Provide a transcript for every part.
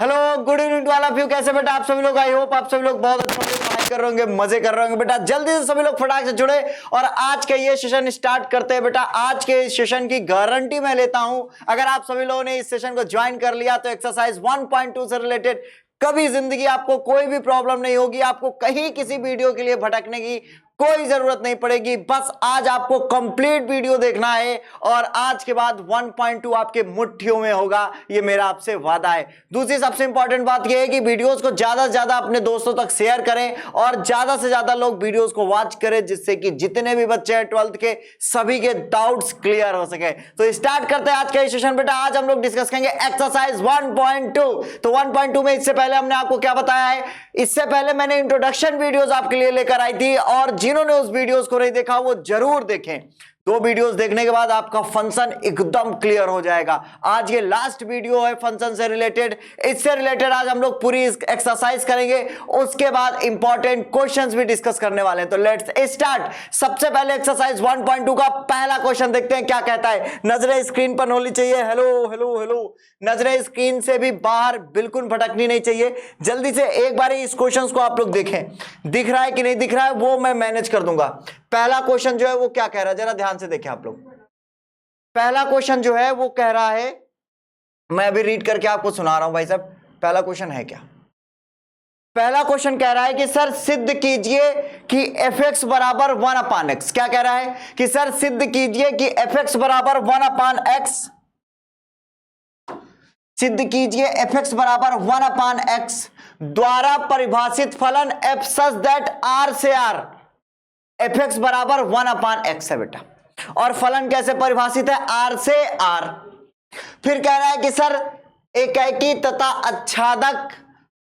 Hello good evening to all of you. कैसे बेटा आप सभी लोग? आई होप आप सभी लोग बहुत अच्छा पढ़ाई कर रहे होंगे, मजे कर रहे होंगे। बेटा जल्दी से सभी लोग फटाक से जुड़े और आज का ये सेशन स्टार्ट करते हैं। बेटा आज के इस सेशन की गारंटी मैं लेता हूं, अगर आप सभी लोगों ने इस सेशन को ज्वाइन कर लिया तो एक्सरसाइज 1.2 से रिलेटेड कभी जिंदगी आपको कोई भी प्रॉब्लम नहीं होगी। आपको कहीं किसी वीडियो के लिए भटकने की कोई जरूरत नहीं पड़ेगी। बस आज आपको कंप्लीट वीडियो देखना है और आज के बाद 1.2 आपके मुट्ठियों में होगा, ये मेरा आपसे वादा है। दूसरी सबसे इंपॉर्टेंट बात यह है कि वीडियोस को ज्यादा से ज्यादा अपने दोस्तों तक शेयर करें और ज्यादा से ज्यादा लोग वीडियोस को वॉच करें, जिससे कि जितने भी बच्चे हैं 12th के सभी के डाउट्स क्लियर हो सके। तो स्टार्ट करते हैं आज का सेशन। बेटा आज हम लोग डिस्कस करेंगे एक्सरसाइज 1.2। तो 1.2 में इससे पहले हमने आपको क्या बताया है, इससे पहले मैंने इंट्रोडक्शन वीडियोस आपके लिए लेकर आई थी और जिन्होंने उस वीडियोस को नहीं देखा वो जरूर देखें। दो वीडियोस देखने के बाद आपका फंक्शन एकदम क्लियर हो जाएगा। आज ये लास्ट वीडियो है फंक्शन से रिलेटेड, इससे रिलेटेड आज हम लोग पूरी एक्सरसाइज करेंगे, उसके बाद इंपॉर्टेंट क्वेश्चंस भी डिस्कस करने वाले हैं। तो लेट्स स्टार्ट। सबसे पहले एक्सरसाइज 1.2 का पहला क्वेश्चन देखते हैं क्या कहता है। नजरें स्क्रीन पर होनी चाहिए। हेलो हेलो हेलो, नजरें स्क्रीन से भी बाहर बिल्कुल भटकनी नहीं चाहिए। जल्दी से एक बार इस क्वेश्चन को आप लोग देखें, दिख रहा है कि नहीं दिख रहा है वो मैं मैनेज कर दूंगा। पहला क्वेश्चन जो है वो क्या कह रहा है, जरा ध्यान से देखें आप लोग। पहला क्वेश्चन जो है वो कह रहा है, मैं अभी रीड करके आपको सुना रहा हूं भाई साहब। पहला क्वेश्चन है क्या? पहला क्वेश्चन कह रहा है कि सर सिद्ध कीजिए कि fx बराबर 1/x। क्या कह रहा है कि सर सिद्ध कीजिए कि fx बराबर 1/x, सिद्ध कीजिए fx बराबर 1/x द्वारा परिभाषित फलन f सच दैट r से r fx बराबर 1/x है बेटा। और फलन कैसे परिभाषित है? r से r। फिर कह रहा है कि सर एकाकी तथा आच्छादक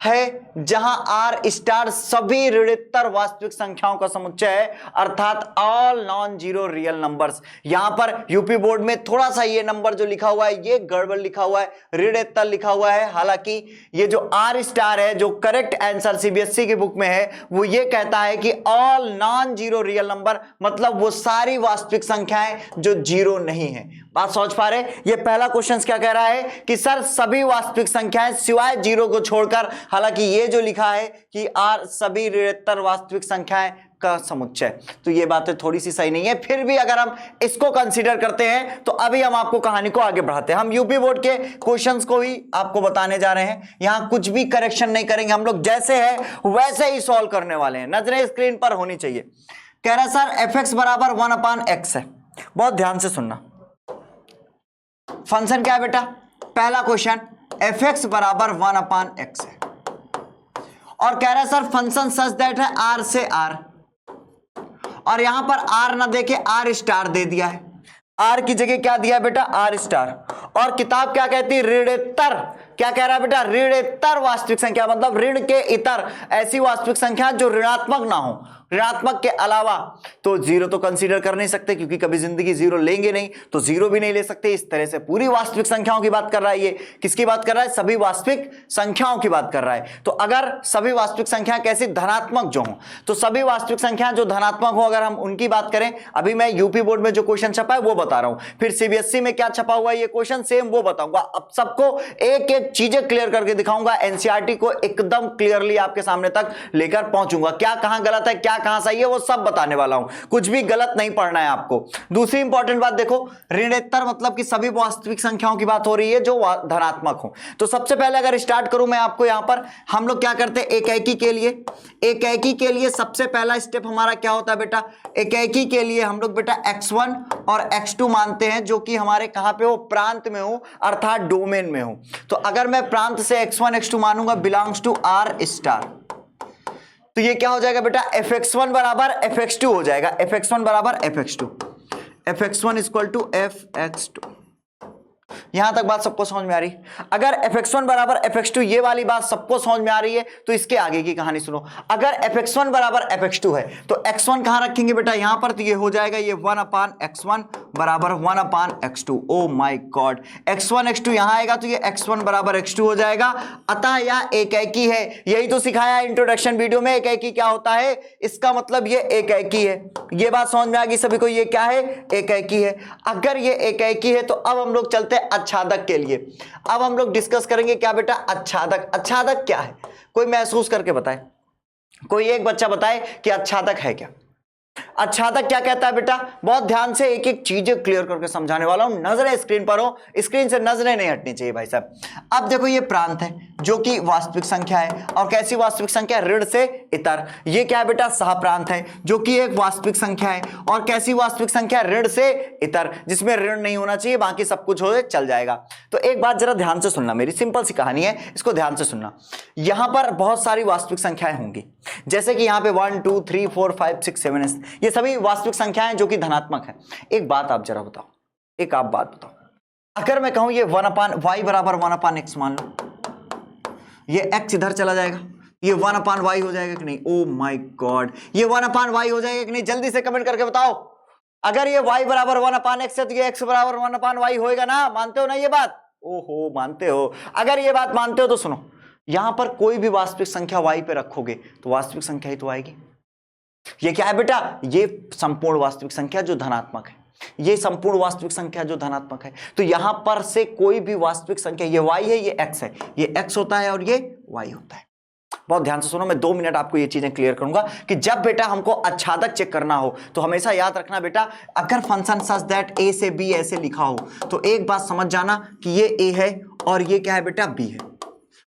है जहां r स्टार सभी ऋणोत्तर वास्तविक संख्याओं का समुच्चय है, अर्थात all non zero real numbers. यहां पर यूपी बोर्ड में थोड़ा सा ये नंबर जो लिखा हुआ है ये गड़बड़ लिखा हुआ है, ऋणोत्तर लिखा हुआ है। हालांकि ये जो r स्टार है, जो करेक्ट आंसर सीबीएसई की बुक में है, वो ये कहता है कि all non zero real number, मतलब वो सारी वास्तविक संख्याएं जो जीरो नहीं है। बात समझ पा रहे? ये पहला क्वेश्चन क्या कह रहा है कि सर सभी वास्तविक संख्याएं सिवाय जीरो को छोड़कर, हालांकि ये जो लिखा है कि r सभी ऋणोत्तर वास्तविक संख्याएं का समुच्चय, तो ये बातें थोड़ी सी सही नहीं है। फिर भी अगर हम इसको कंसीडर करते हैं तो अभी हम आपको कहानी को आगे बढ़ाते हैं। हम यूपी बोर्ड के क्वेश्चंस को ही आपको बताने जा रहे हैं, यहां कुछ भी करेक्शन नहीं करेंगे हम लोग, जैसे है वैसे ही सॉल्व करने वाले हैं। नजरें स्क्रीन पर होनी चाहिए। कह रहा है सर fx बराबर 1/x है। बहुत ध्यान से सुनना। फंक्शन क्या है बेटा? पहला क्वेश्चन fx बराबर 1/x है और कह रहा है सर फंक्शन सच दैट है r से r, और यहां पर r ना देके r स्टार दे दिया है। r की जगह क्या दिया है बेटा? r star. और किताब क्या कहती है? ऋणोत्तर। क्या कह रहा है बेटा? ऋणोत्तर वास्तविक संख्या, मतलब ऋण के इतर, ऐसी वास्तविक संख्या जो ऋणात्मक ना हो, ऋणात्मक के अलावा। तो जीरो तो कंसीडर कर नहीं सकते क्योंकि कभी जिंदगी जीरो लेंगे नहीं, तो जीरो भी नहीं ले सकते। इस तरह से पूरी वास्तविक संख्याओं की बात कर रहा है। ये किसकी बात कर रहा है? सभी वास्तविक संख्याओं की बात कर रहा है। तो अगर सभी वास्तविक संख्याएं कैसी? धनात्मक जो हो, तो सभी वास्तविक संख्याएं जो धनात्मक हो, अगर हम उनकी बात करें, अभी मैं यूपी बोर्ड में जो क्वेश्चन छपा है वो बता रहा हूं, फिर सीबीएसई में क्या छपा हुआ है ये क्वेश्चन सेम वो बताऊंगा। अब सबको एक एक चीजें क्लियर करके दिखाऊंगा, एनसीईआरटी को एकदम क्लियरली आपके सामने तक लेकर पहुंचूंगा। क्या कहां गलत है, क्या कहां सही है, वो सब बताने वाला हूं। कुछ भी गलत नहीं पढ़ना है आपको। दूसरी इंपॉर्टेंट बात देखो, ऋणोत्तर मतलब कि सभी वास्तविक संख्याओं की बात हो रही है जो धनात्मक हो। तो सबसे पहले अगर स्टार्ट करूं मैं आपको, यहां पर हम लोग क्या करते हैं एकाकी के लिए। एकाकी के लिए सबसे पहला स्टेप हमारा क्या होता है बेटा? एकाकी के लिए हम लोग बेटा x1 और x2 मानते हैं, जो कि हमारे कहां पे हो? प्रांत में हो, अर्थात डोमेन में हो। तो अगर मैं प्रांत से x1 x2 मानूंगा बिलोंग्स टू r स्टार, तो ये क्या हो जाएगा बेटा? fx1 बराबर fx2 हो जाएगा। fx1 बराबर fx2, fx1 equal to fx2। यहां तक बात सबको समझ में आ रही? अगर fx1 बराबर fx2 ये वाली बात सबको समझ में आ रही है तो इसके आगे की कहानी सुनो। अगर fx1 बराबर fx2 है तो x1 कहां रखेंगे बेटा? यहां पर, तो ये हो जाएगा ये 1/x1 बराबर 1/x2। O my God, x1 x2 यहां आएगा तो ये x1 बराबर x2 हो जाएगा। अतः यह एकाकी है। यही तो सिखाया इंट्रोडक्शन वीडियो में, एकाकी क्या होता है, इसका मतलब ये एकाकी है। ये बात समझ में आ गई सभी को? ये क्या है? एकाकी है। अगर ये एकाकी है तो अब हम लोग चलते आच्छादक के लिए। अब हम लोग डिस्कस करेंगे क्या बेटा, आच्छादक। आच्छादक क्या है, कोई महसूस करके बताए, कोई एक बच्चा बताए कि आच्छादक है क्या। आच्छादक क्या कहता है बेटा, बहुत ध्यान से एक एक चीजें क्लियर करके समझाने वाला हूं, नजरें स्क्रीन पर हो, स्क्रीन से नजरें नहीं हटनी चाहिए भाई साहब। अब देखो ये प्रांत है जो कि वास्तविक संख्या है, और कैसी वास्तविक संख्या, ऋण से इतर। ये क्या है बेटा, सहप्रांत है जो कि एक वास्तविक संख्या है, और कैसी वास्तविक संख्या, ऋण से इतर, जिसमें ऋण नहीं होना चाहिए, बाकी सब कुछ हो चल जाएगा। तो एक बात जरा ध्यान से सुनना, मेरी सिंपल सी कहानी है, इसको ध्यान से सुनना। यहां पर बहुत सारी वास्तविक संख्याएं होंगी, जैसे कि यहां पे 1 2 3 4 5 6 7 ये सभी वास्तविक संख्याएं जो कि धनात्मक है। एक बात आप जरा बताओ, एक आप बात बताओ, अगर मैं कहूं ये 1/y बराबर 1/x मान लो, ये x इधर चला जाएगा, ये 1/y हो जाएगा कि नहीं? ओ माय गॉड, ये 1/y हो जाएगा कि नहीं? जल्दी से कमेंट करके बताओ। अगर ये y बराबर 1/x है तो ये x बराबर 1/y होएगा ना? मानते हो ना ये बात? ओहो, मानते हो। अगर ये बात मानते हो तो सुनो, यहां पर कोई भी वास्तविक संख्या y पे रखोगे तो वास्तविक संख्या ही तो आएगी। ये क्या है बेटा, ये संपूर्ण वास्तविक संख्या जो धनात्मक है, ये संपूर्ण वास्तविक संख्या जो धनात्मक है। तो यहां पर से कोई भी वास्तविक संख्या, ये y है, ये x है, ये x होता है और ये y होता है। बहुत ध्यान से सुनो, मैं 2 मिनट आपको ये चीजें क्लियर करूंगा कि जब बेटा हमको आच्छादक चेक करना हो तो हमेशा याद रखना बेटा, अगर फंक्शन सच दैट a से b ऐसे लिखा हो तो एक बात समझ जाना कि ये a है और ये क्या है बेटा, b है।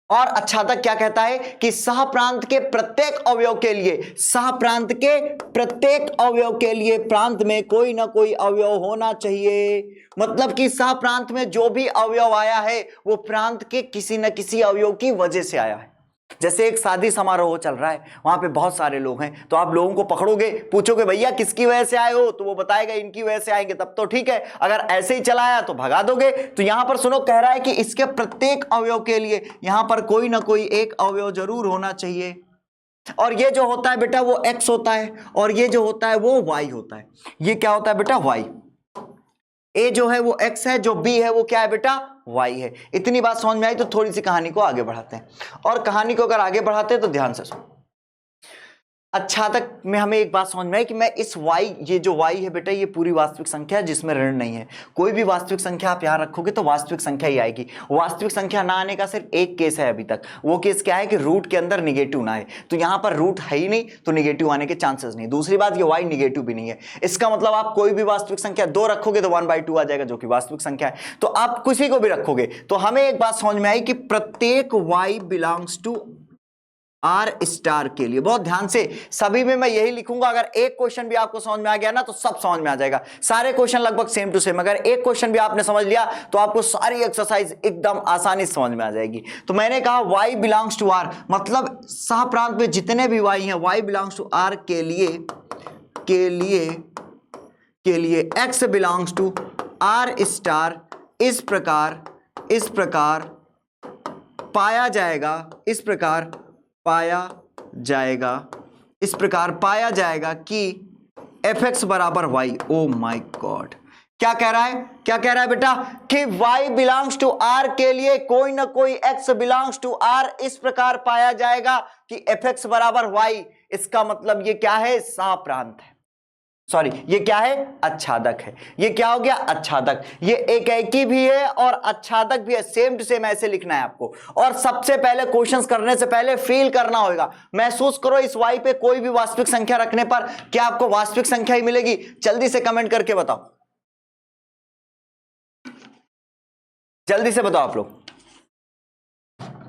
और आच्छादक क्या कहता है कि सहप्रांत के प्रत्येक अवयव के लिए, सहप्रांत के प्रत्येक अवयव के लिए प्रांत में कोई ना कोई अवयव होना चाहिए। मतलब कि सहप्रांत में जो भी अवयव आया है वो प्रांत के किसी न किसी अवयव की वजह से आया है। जैसे एक शादी समारोह चल रहा है, वहां पे बहुत सारे लोग हैं, तो आप लोगों को पकड़ोगे, पूछोगे भैया किसकी वजह से आए हो, तो वो बताएगा इनकी वजह से आएंगे, तब तो ठीक है। अगर ऐसे ही चलाया तो भगा दोगे। तो यहां पर सुनो, कह रहा है कि इसके प्रत्येक अवयव के लिए यहां पर कोई ना कोई एक अवयव जरूर होना चाहिए, और ये जो होता है बेटा वो x होता है, और ये जो होता है वो y होता है। ये क्या होता है बेटा, y। a जो है वो x है, जो b है वो क्या है बेटा, y है। इतनी बात समझ में आई तो थोड़ी सी कहानी को आगे बढ़ाते हैं, और कहानी को अगर आगे बढ़ाते हैं तो ध्यान से सुनो। आच्छादक में हमें एक बात समझ में आई कि मैं इस y, ये जो y है बेटा, ये पूरी वास्तविक संख्या है जिसमें ऋण नहीं है। कोई भी वास्तविक संख्या आप यहां रखोगे तो वास्तविक संख्या ही आएगी। वास्तविक संख्या ना आने का सिर्फ एक केस है अभी तक, वो केस क्या है कि रूट के अंदर निगेटिव ना आए। तो यहां पर रूट है ही नहीं तो निगेटिव आने के चांसेस नहीं। दूसरी बात, ये y निगेटिव भी नहीं है। इसका मतलब आप कोई भी वास्तविक संख्या 2 रखोगे तो 1/2 आ जाएगा, जो कि वास्तविक संख्या है। तो आप किसी को भी रखोगे तो हमें एक बात समझ में आई कि प्रत्येक y belongs to R star के लिए, बहुत ध्यान से सभी में मैं यही लिखूंगा। अगर एक क्वेश्चन भी आपको समझ में आ गया ना तो सब समझ में आ जाएगा। सारे क्वेश्चन लगभग सेम टू सेम, अगर एक क्वेश्चन भी आपने समझ लिया तो आपको सारी एक्सरसाइज एकदम आसानी से समझ में आ जाएगी। तो मैंने कहा y बिलोंग्स टू आर, मतलब सहप्रांत में जितने भी y हैं, y बिलोंग्स टू आर के लिए x belongs to R star इस प्रकार पाया जाएगा कि fx बराबर y। ओ माय गॉड, क्या कह रहा है बेटा कि y बिलोंग्स टू r के लिए कोई ना कोई x बिलोंग्स टू r इस प्रकार पाया जाएगा कि fx बराबर y। इसका मतलब ये क्या है, सहप्रांत है, सॉरी ये क्या है, आच्छादक है। ये क्या हो गया, आच्छादक। ये एकेकी भी है और आच्छादक भी है, सेम टू सेम ऐसे लिखना है आपको। और सबसे पहले क्वेश्चंस करने से पहले फील करना होगा, महसूस करो इस y पे कोई भी वास्तविक संख्या रखने पर क्या आपको वास्तविक संख्या ही मिलेगी? जल्दी से कमेंट करके बताओ, जल्दी से बताओ आप लोग,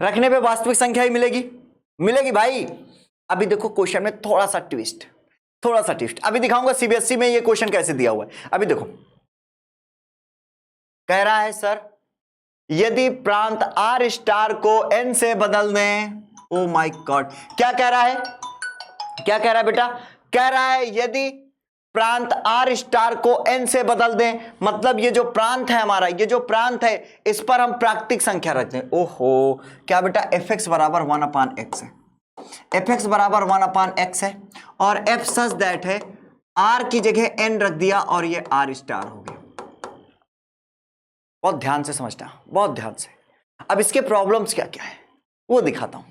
रखने पे वास्तविक संख्या ही मिलेगी भाई। अभी देखो क्वेश्चन में थोड़ा सा ट्विस्ट अभी दिखाऊंगा। सीबीएसई में ये क्वेश्चन कैसे दिया हुआ है, अभी देखो। कह रहा है सर यदि प्रांत आर स्टार को n से बदल दें। ओ माय गॉड, क्या कह रहा है बेटा? कह रहा है यदि प्रांत आर स्टार को n से बदल दें, मतलब ये जो प्रांत है हमारा, ये जो प्रांत है इस पर हम प्राकृतिक संख्या रख दें। ओहो, क्या बेटा, fx बराबर 1/x है, fx बराबर 1/x है, और f सच दैट है r की जगह n रख दिया और ये r स्टार हो गया। बहुत ध्यान से समझना, बहुत ध्यान से। अब इसके प्रॉब्लम्स क्या क्या है वो दिखाता हूं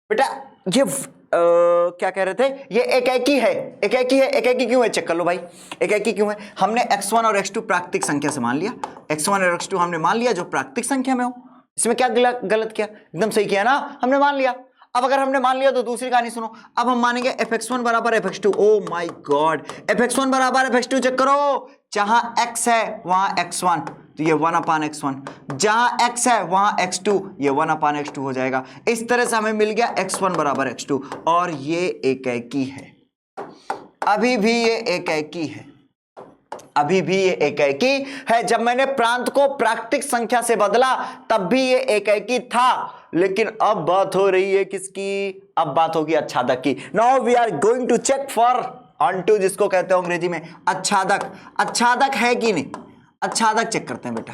बेटा। ये क्या कह रहे थे, ये एकाकी है, एकाकी है, एकाकी क्यों है चेक कर लो भाई, एकाकी क्यों है, हमने x1 और x2 प्राकृतिक संख्या से मान लिया, x1 और x2 हमने मान लिया जो प्राकृतिक संख्या में हो, इसमें क्या गलत किया, एकदम सही किया ना, हमने मान लिया। अब अगर हमने मान लिया तो दूसरी कहानी सुनो, अब हम मानेंगे fx1 बराबर fx2, O my God, fx1 बराबर fx2 चेक करो, जहां x है वहां x1 तो ये 1/x1, जहां x है वहां x2 ये 1/x2 हो जाएगा। इस तरह से हमें मिल गया x1 बराबर x2 और ये एकाकी है, अभी भी ये एकाकी है, अभी भी ये एकाकी है। जब मैंने प्रांत को प्राकृतिक संख्या से बदला तब भी ये एकाकी था, लेकिन अब बात हो रही है किसकी, अब बात होगी आच्छादक की। Now we are going to check for onto, जिसको कहते हैं अंग्रेजी में आच्छादक। आच्छादक है कि नहीं, आच्छादक चेक करते हैं बेटा।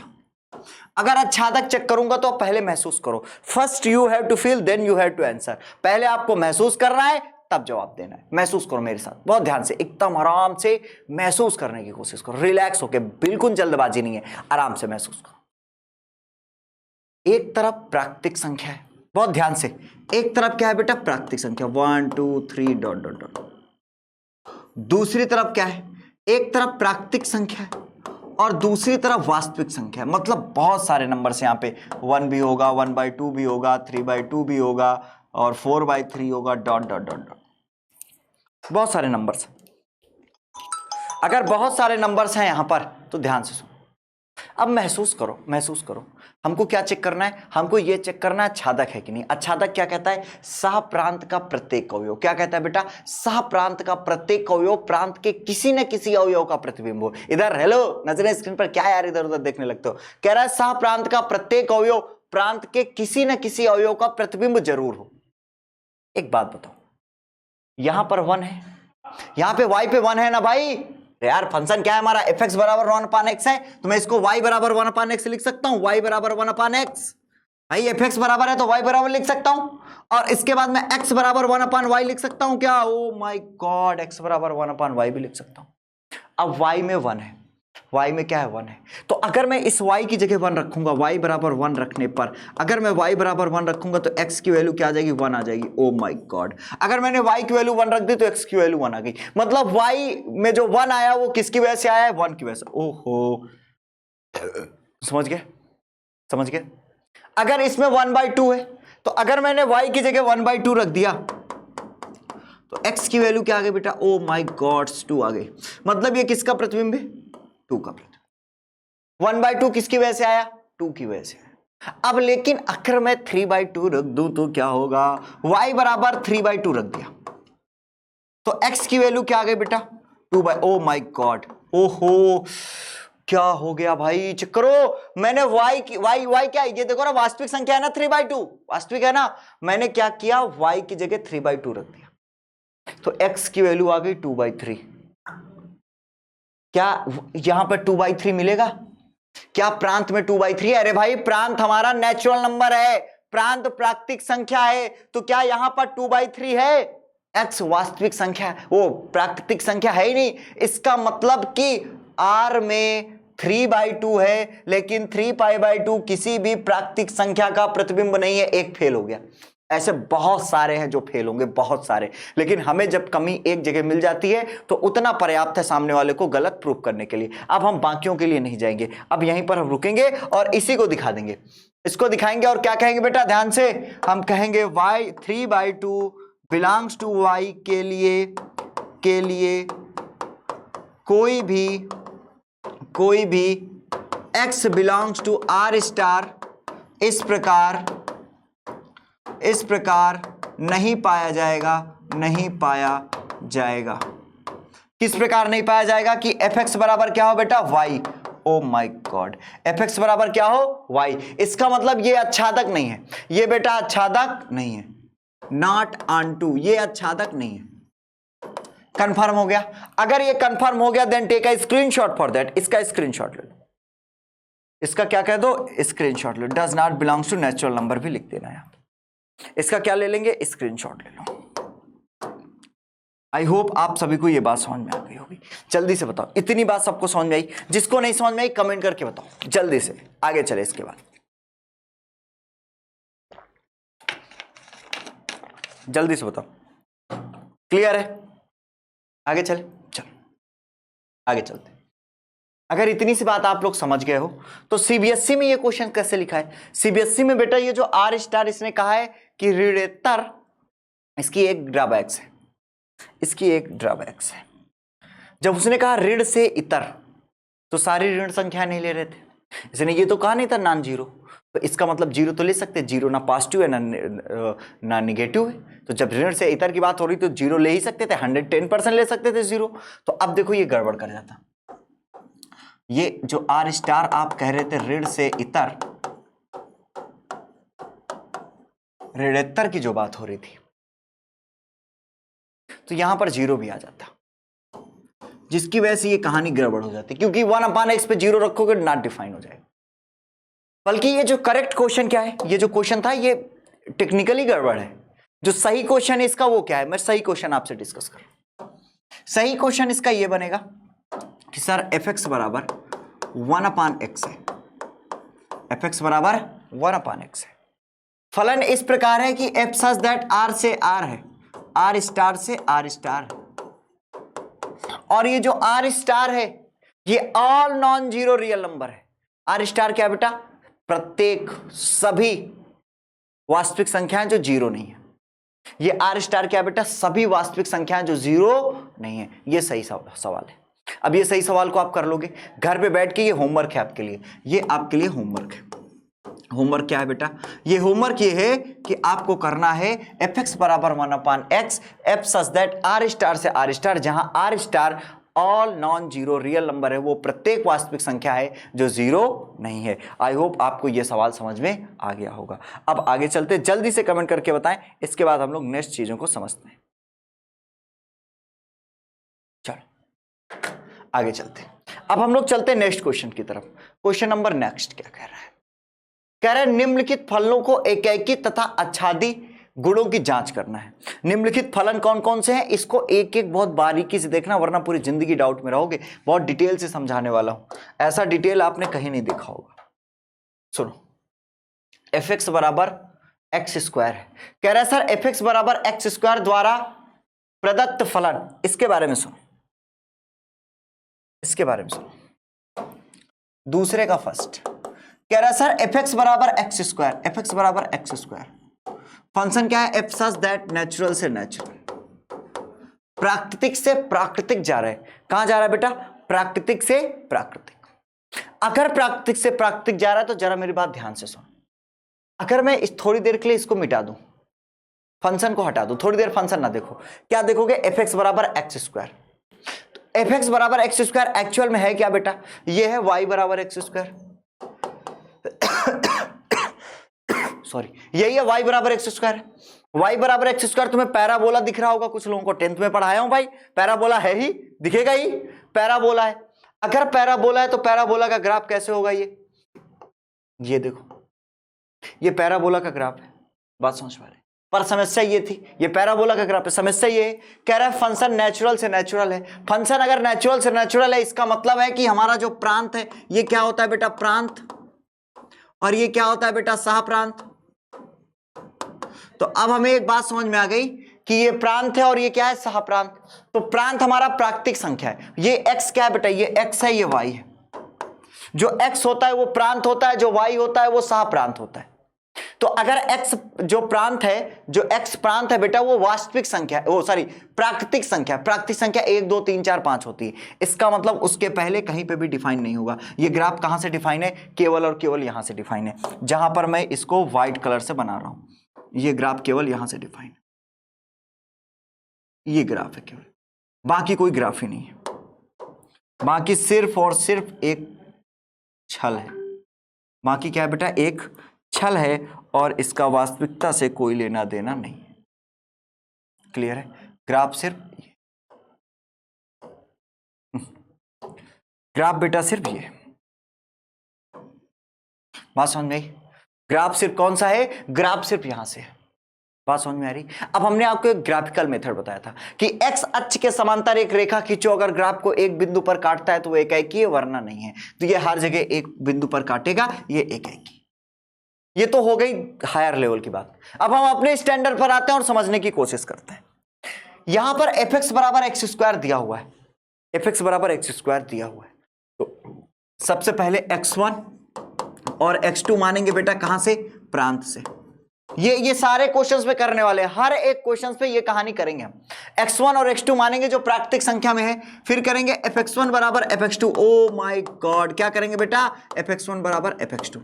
अगर आच्छादक चेक करूंगा तो पहले महसूस करो, first you have to feel then you have to answer, पहले आपको महसूस करना है तब जवाब देना है। महसूस करो मेरे साथ बहुत ध्यान से, एकदम आराम से महसूस करने की कोशिश करो, रिलैक्स होके, बिल्कुल जल्दबाजी नहीं है, आराम से महसूस करो। एक तरफ प्राकृतिक संख्या है, बहुत ध्यान से, एक तरफ क्या है बेटा, प्राकृतिक संख्या 1 2 3 डॉट डॉट डॉट, दूसरी तरफ क्या है, एक तरफ प्राकृतिक संख्या है और दूसरी तरफ वास्तविक संख्या है, मतलब बहुत सारे नंबर्स यहां पे, 1 भी होगा, 1/2 भी होगा, 3/2 भी होगा और 4/3 होगा, डॉट डॉट डॉट डॉट, बहुत सारे नंबर्स। अगर बहुत सारे नंबर्स हैं यहां पर तो ध्यान से सुनो, अब महसूस करो, महसूस करो। हमको क्या चेक करना है, हमको ये चेक करना है आच्छादक है कि नहीं। आच्छादक क्या कहता है, सह प्रांत का प्रत्येक अवयव, क्या कहता है बेटा, सह प्रांत का प्रत्येक अवयव प्रांत के किसी न किसी अवयव का प्रतिबिंब हो। इधर हेलो, नजरें स्क्रीन पर, क्या यार इधर उधर देखने लगते हो, कह रहा है सह प्रांत का प्रत्येक अवयव प्रांत के किसी न किसी अवयव का प्रतिबिंब जरूर हो। एक बात बताओ, यहां पर 1 है, यहां पे y पे 1 है ना भाई, यार फंक्शन क्या है हमारा, fx बराबर 1/x है, तो मैं इसको y बराबर 1/x लिख सकता हूं, y बराबर 1/x, भाई fx बराबर है तो y बराबर लिख सकता हूं, और इसके बाद मैं x बराबर 1/y लिख सकता हूं क्या, ओ माय गॉड, x बराबर 1/y भी लिख सकता हूं। अब y में 1 है, y में क्या है, 1 है, तो अगर मैं इस y की जगह 1 रखूंगा, y बराबर 1 रखने पर अगर मैं y बराबर 1 रखूंगा तो x की वैल्यू क्या आ जाएगी, 1 आ जाएगी। ओ माय गॉड, अगर मैंने y की वैल्यू 1 रख दी तो x की वैल्यू 1 आ गई, मतलब y में जो 1 आया वो किसकी वजह से आया है, 1 की वजह से। ओहो, समझ गए, समझ गए। अगर इसमें 1/2 है तो अगर मैंने y की जगह 1/2 रख दिया तो x की वैल्यू क्या आ गई बेटा, ओ माय गॉड 2 आ गई, मतलब ये किसका प्रतिबिंब है, 2 का प्रतिबिंब। 1/2 किसकी वजह से आया, 2 की वजह से। अब लेकिन अगर मैं 3/2 रख दूं तो क्या होगा, y बराबर 3/2 रख दिया तो x की वैल्यू क्या आ गई बेटा, 2 ओ माय गॉड, ओहो क्या हो गया भाई, चेक करो, मैंने y क्या है, ये देखो ना वास्तविक संख्या है ना 3/2, वास्तविक है ना, मैंने क्या किया, y की जगह 3/2 रख दिया तो x की वैल्यू आ गई 2/3। क्या यहां पर 2/3 मिलेगा, क्या प्रांत में 2/3 है, अरे भाई प्रांत हमारा नेचुरल नंबर है, प्रांत प्राकृतिक संख्या है, तो क्या यहां पर 2/3 है, x वास्तविक संख्या है, वो प्राकृतिक संख्या है ही नहीं, इसका मतलब कि r में 3/2 है, लेकिन 3π/2 किसी भी प्राकृतिक संख्या का प्रतिबिंब नहीं है, एक फेल हो गया। ऐसे बहुत सारे हैं जो फेल होंगे, बहुत सारे, लेकिन हमें जब कमी एक जगह मिल जाती है तो उतना पर्याप्त है सामने वाले को गलत प्रूफ करने के लिए। अब हम बाकियों के लिए नहीं जाएंगे, अब यहीं पर हम रुकेंगे और इसी को दिखा देंगे, इसको दिखाएंगे और क्या कहेंगे बेटा, ध्यान से, हम कहेंगे y 3/2 बिलोंग्स टू y के लिए कोई भी x belongs to r star इस प्रकार नहीं पाया जाएगा। किस प्रकार नहीं पाया जाएगा कि fx बराबर क्या हो बेटा, y, O my God, fx बराबर क्या हो, y, इसका मतलब ये आच्छादक नहीं है, ये बेटा आच्छादक नहीं है, नॉट ऑनटू, ये आच्छादक नहीं है। कंफर्म हो गया, अगर ये कंफर्म हो गया then take a screenshot for that, इसका स्क्रीनशॉट ले लो, इसका क्या कह दो, स्क्रीनशॉट लो, does not belongs to natural number भी लिख देना है, इसका क्या ले लेंगे, स्क्रीनशॉट ले लो। आई होप आप सभी को ये बात समझ में आ गई होगी, जल्दी से बताओ, इतनी बात सबको समझ में आई, जिसको नहीं समझ में आई कमेंट करके बताओ, जल्दी से आगे चले। इसके बाद जल्दी से बताओ। क्लियर है? आगे चले, चलो आगे चलते। अगर इतनी सी बात आप लोग समझ गए हो तो सीबीएसई में ये क्वेश्चन कैसे लिखा है? सीबीएसई में बेटा ये जो आर स्टार इसने कहा है कि ऋणोत्तर, इसकी एक ड्रॉबैक्स है, इसकी एक ड्रॉबैक्स है। जब उसने कहा ऋण से इतर तो सारी ऋण संख्या नहीं ले रहे थे, इसने ये तो कहा नहीं था नॉन जीरो, तो इसका मतलब जीरो तो ले सकते, जीरो ना पॉजिटिव है ना निगेटिव है, तो जब ऋण से इतर की बात हो रही तो जीरो ले ही सकते थे, 110% ले सकते थे जीरो। तो अब देखो ये गड़बड़ कर जाता, ये जो आर स्टार आप कह रहे थे ऋण से इतर, ऋणोत्तर की जो बात हो रही थी, तो यहां पर जीरो भी आ जाता, जिसकी वजह से ये कहानी गड़बड़ हो जाती, क्योंकि 1/x पे जीरो रखोगे नॉट डिफाइन हो जाएगा। बल्कि ये जो करेक्ट क्वेश्चन क्या है, ये जो क्वेश्चन था ये टेक्निकली गड़बड़ है। जो सही क्वेश्चन है इसका वो क्या है, मैं सही क्वेश्चन आपसे डिस्कस कर रहा हूं। सही क्वेश्चन इसका ये बनेगा कि सर fx बराबर 1/x है, fx बराबर 1/x है। फलन इस प्रकार है कि f सच दैट r से r है, r स्टार से r स्टार है, और ये जो r स्टार है ये all non zero real number है। r स्टार क्या बेटा? प्रत्येक सभी वास्तविक संख्याएं जो जीरो नहीं है। ये r स्टार क्या बेटा? सभी वास्तविक संख्याएं जो जीरो नहीं है। ये सही सवाल है। अब ये सही सवाल को आप कर लोगे घर पे बैठ के, ये होमवर्क है आपके लिए, ये आपके लिए होमवर्क है। होमवर्क क्या है बेटा? ये होमवर्क ये है कि आपको करना है fx बराबर 1/x, f such that r star से r स्टार, जहां r star all non zero real number है, वो प्रत्येक वास्तविक संख्या है जो जीरो नहीं है। आई होप आपको ये सवाल समझ में आ गया होगा। अब आगे चलते, जल्दी से कमेंट करके बताएं, इसके बाद हम लोग नेक्स्ट चीजों को समझते हैं। चलो आगे चलते, अब हम लोग चलते हैं नेक्स्ट क्वेश्चन की तरफ। क्वेश्चन नंबर नेक्स्ट क्या कह रहा है? कह रहा है निम्नलिखित फलों को एकाएकी तथा आच्छादी गुणों की जांच करना है। निम्नलिखित फलन कौन कौन से हैं, इसको एक एक बहुत बारीकी से देखना, वरना पूरी जिंदगी डाउट में रहोगे। बहुत डिटेल से समझाने वाला हूं, ऐसा डिटेल आपने कहीं नहीं देखा होगा। सुनो, fx बराबर एक्स स्क्वायर है। कह रहा है सर fx बराबर एक्स स्क्वायर द्वारा प्रदत्त फलन, इसके बारे में सुनो, इसके बारे में सुनो। दूसरे का फर्स्ट कह रहा है सर fx बराबर एक्स स्क्वायर, fx बराबर एक्स स्क्वायर, फंक्शन क्या है? f सच दैट नेचुरल से नेचुरल, प्राकृतिक से प्राकृतिक जा रहा है। कहां जा रहा है बेटा? प्राकृतिक से प्राकृतिक। अगर प्राकृतिक से प्राकृतिक जा रहा है तो जरा मेरी बात ध्यान से सुन। अगर मैं इस थोड़ी देर के लिए इसको मिटा दूं, फंक्शन को हटा दूं, थोड़ी देर फंक्शन ना देखो, क्या देखोगे? fx बराबर एक्स स्क्वायर। तो fx बराबर एक्स स्क्वायर एक्चुअल में है क्या बेटा? ये है y बराबर एक्स स्क्वायर, सॉरी यही है y बराबर एक्स स्क्वायर। y बराबर एक्स स्क्वायर तुम्हें पैराबोला दिख रहा होगा, कुछ लोगों को 10th में पढ़ाया हूं भाई, पैराबोला है ही, दिखेगा ही, पैराबोला है। अगर पैराबोला है तो पैराबोला का ग्राफ कैसे होगा? ये देखो, ये पैराबोला का ग्राफ है, बात समझ पा रहे? पर समस्या ये थी, ये पैराबोला का ग्राफ है, समस्या ये है, कह रहा है फंक्शन नेचुरल से नेचुरल है। फंक्शन अगर नेचुरल से नेचुरल है, इसका मतलब है कि हमारा जो प्रांत है ये क्या होता है बेटा? प्रांत, और ये क्या होता है बेटा? सह प्रांत। तो अब हमें एक बात समझ में आ गई कि ये प्रांत है और ये क्या है? सह प्रांत। तो प्रांत हमारा प्राकृतिक संख्या है। ये x क्या है बेटा? ये x है, ये y है। जो x होता है वो प्रांत होता है, जो y होता है वो सह प्रांत होता है। तो अगर x जो प्रांत है, जो x प्रांत है बेटा, वो वास्तविक संख्या है, वो सॉरी प्राकृतिक संख्या, प्राकृतिक संख्या 1 2 3 4 5 होती है। इसका मतलब उसके पहले कहीं पे भी डिफाइन नहीं होगा। ये ग्राफ कहां से डिफाइन है? केवल और केवल यहां से डिफाइन है, जहां पर मैं इसको व्हाइट कलर से बना रहा हूं। ये ग्राफ केवल यहां से डिफाइन है, ये ग्राफ है केवल, बाकी कोई ग्राफ ही नहीं है। बाकी सिर्फ और सिर्फ एक छल है, बाकी क्या है बेटा? एक छल है, और इसका वास्तविकता से कोई लेना देना नहीं है। क्लियर है? ग्राफ सिर्फ ये, ग्राफ बेटा सिर्फ ये, बात समझ में आई? ग्राफ सिर्फ कौन सा है? ग्राफ सिर्फ यहां से है, बात समझ में आ रही? अब हमने आपको एक ग्राफिकल मेथड बताया था कि x अक्ष के समांतर एक रेखा खींचो, अगर ग्राफ को एक बिंदु पर काटता है तो वो एकाएकी है, वरना नहीं है। तो ये हर जगह एक बिंदु पर काटेगा, ये एकाएकी। ये तो हो गई हायर लेवल की बात। अब हम अपने स्टैंडर्ड पर आते हैं और समझने की कोशिश करते हैं यहां पर एफ एक्स बराबर एक्स स्क्वायर दिया हुआ है, एफ एक्स बराबर एक्स स्क्वायर दिया हुआ है। तो सबसे पहले x1 और x2 मानेंगे बेटा कहां से, प्रांत से। ये सारे क्वेश्चंस पे करने वाले हैं, हर एक क्वेश्चंस पे ये कहानी करेंगे हम। x1 और x2 मानेंगे जो प्राकृतिक संख्या में है, फिर करेंगे fx1 बराबर fx2। ओ माय गॉड, क्या करेंगे बेटा, fx1 बराबर fx2।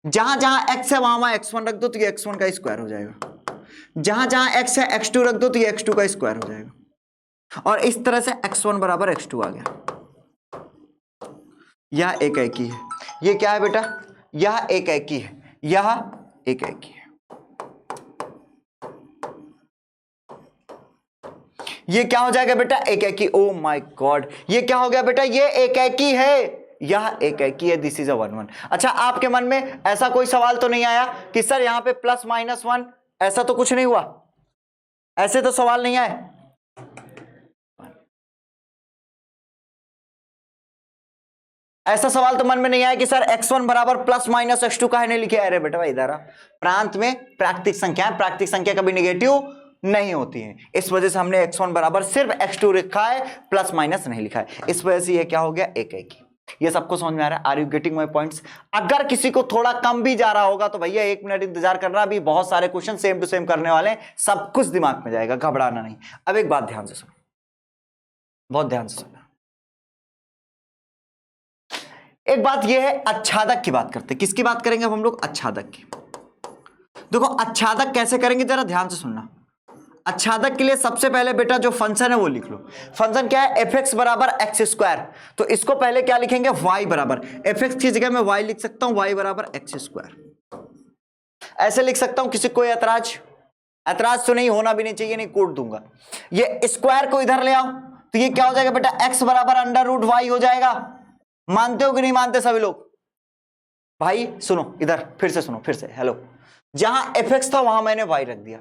जहां जहां x है वहां x1 रख दो तो ये x1 का स्क्वायर हो जाएगा, जहां जहां x है x2 रख दो तो ये x2 का स्क्वायर हो जाएगा, और इस तरह से x1 बराबर x2 आ गया। यह एक एकी है, ये क्या है बेटा, यह एक एकी है, यह एक एकी है। ये क्या हो जाएगा बेटा, एक एकी। ओ माय गॉड, ये क्या हो गया बेटा, ये एक एकी है, यह एक एकी है। This is a 1 1। अच्छा, आपके मन में ऐसा कोई सवाल तो नहीं आया कि सर यहां पे +-1, ऐसा तो कुछ नहीं हुआ, ऐसे तो सवाल नहीं आए। ऐसा सवाल तो मन में नहीं आया कि सर x1 बराबर +-x2 काहे नहीं लिखे। अरे बेटा भाई, इधर प्रांत में प्राकृतिक संख्या है, प्राकृतिक संख्या कभी नेगेटिव नहीं होती है, इस वजह से हमने x1 बराबर सिर्फ x2 लिखा है, + नहीं लिखा है, इस वजह से ये क्या हो गया, एक एक। ये सबको समझ में आ रहा है? Are you getting my points? अगर किसी को थोड़ा कम भी जा रहा होगा तो भैया 1 मिनट इंतजार करना, अभी बहुत सारे क्वेश्चन सेम टू सेम करने वाले हैं, सब कुछ दिमाग में जाएगा, घबराना नहीं। अब एक बात ध्यान से सुनो, बहुत ध्यान से सुनो। एक बात यह है, आच्छादक की बात करते हैं। किसकी बात करेंगे अब हम लोग, आच्छादक की। देखो आच्छादक कैसे करेंगे, जरा ध्यान से सुनना। आच्छादक के लिए सबसे पहले बेटा जो फंक्शन है वो लिख लो। फंक्शन क्या है, एफ एक्स बराबर एक्स स्क्वायर। तो इसको पहले क्या लिखेंगे, वाई बराबर, एफ एक्स की जगह मैं वाई लिख सकता हूं, वाई बराबर एक्स स्क्वायर, ऐसे लिख सकता हूं। किसी कोई ऐतराज? ऐतराज तो नहीं, होना भी नहीं चाहिए, नहीं कोड दूंगा। ये स्क्वायर को इधर ले आओ तो ये क्या हो जाएगा बेटा, एक्स बराबर √y हो जाएगा। मानते हो कि नहीं मानते सभी लोग? भाई सुनो, इधर फिर से सुनो, फिर से हेलो। जहां एफ एक्स था वहां मैंने वाई रख दिया,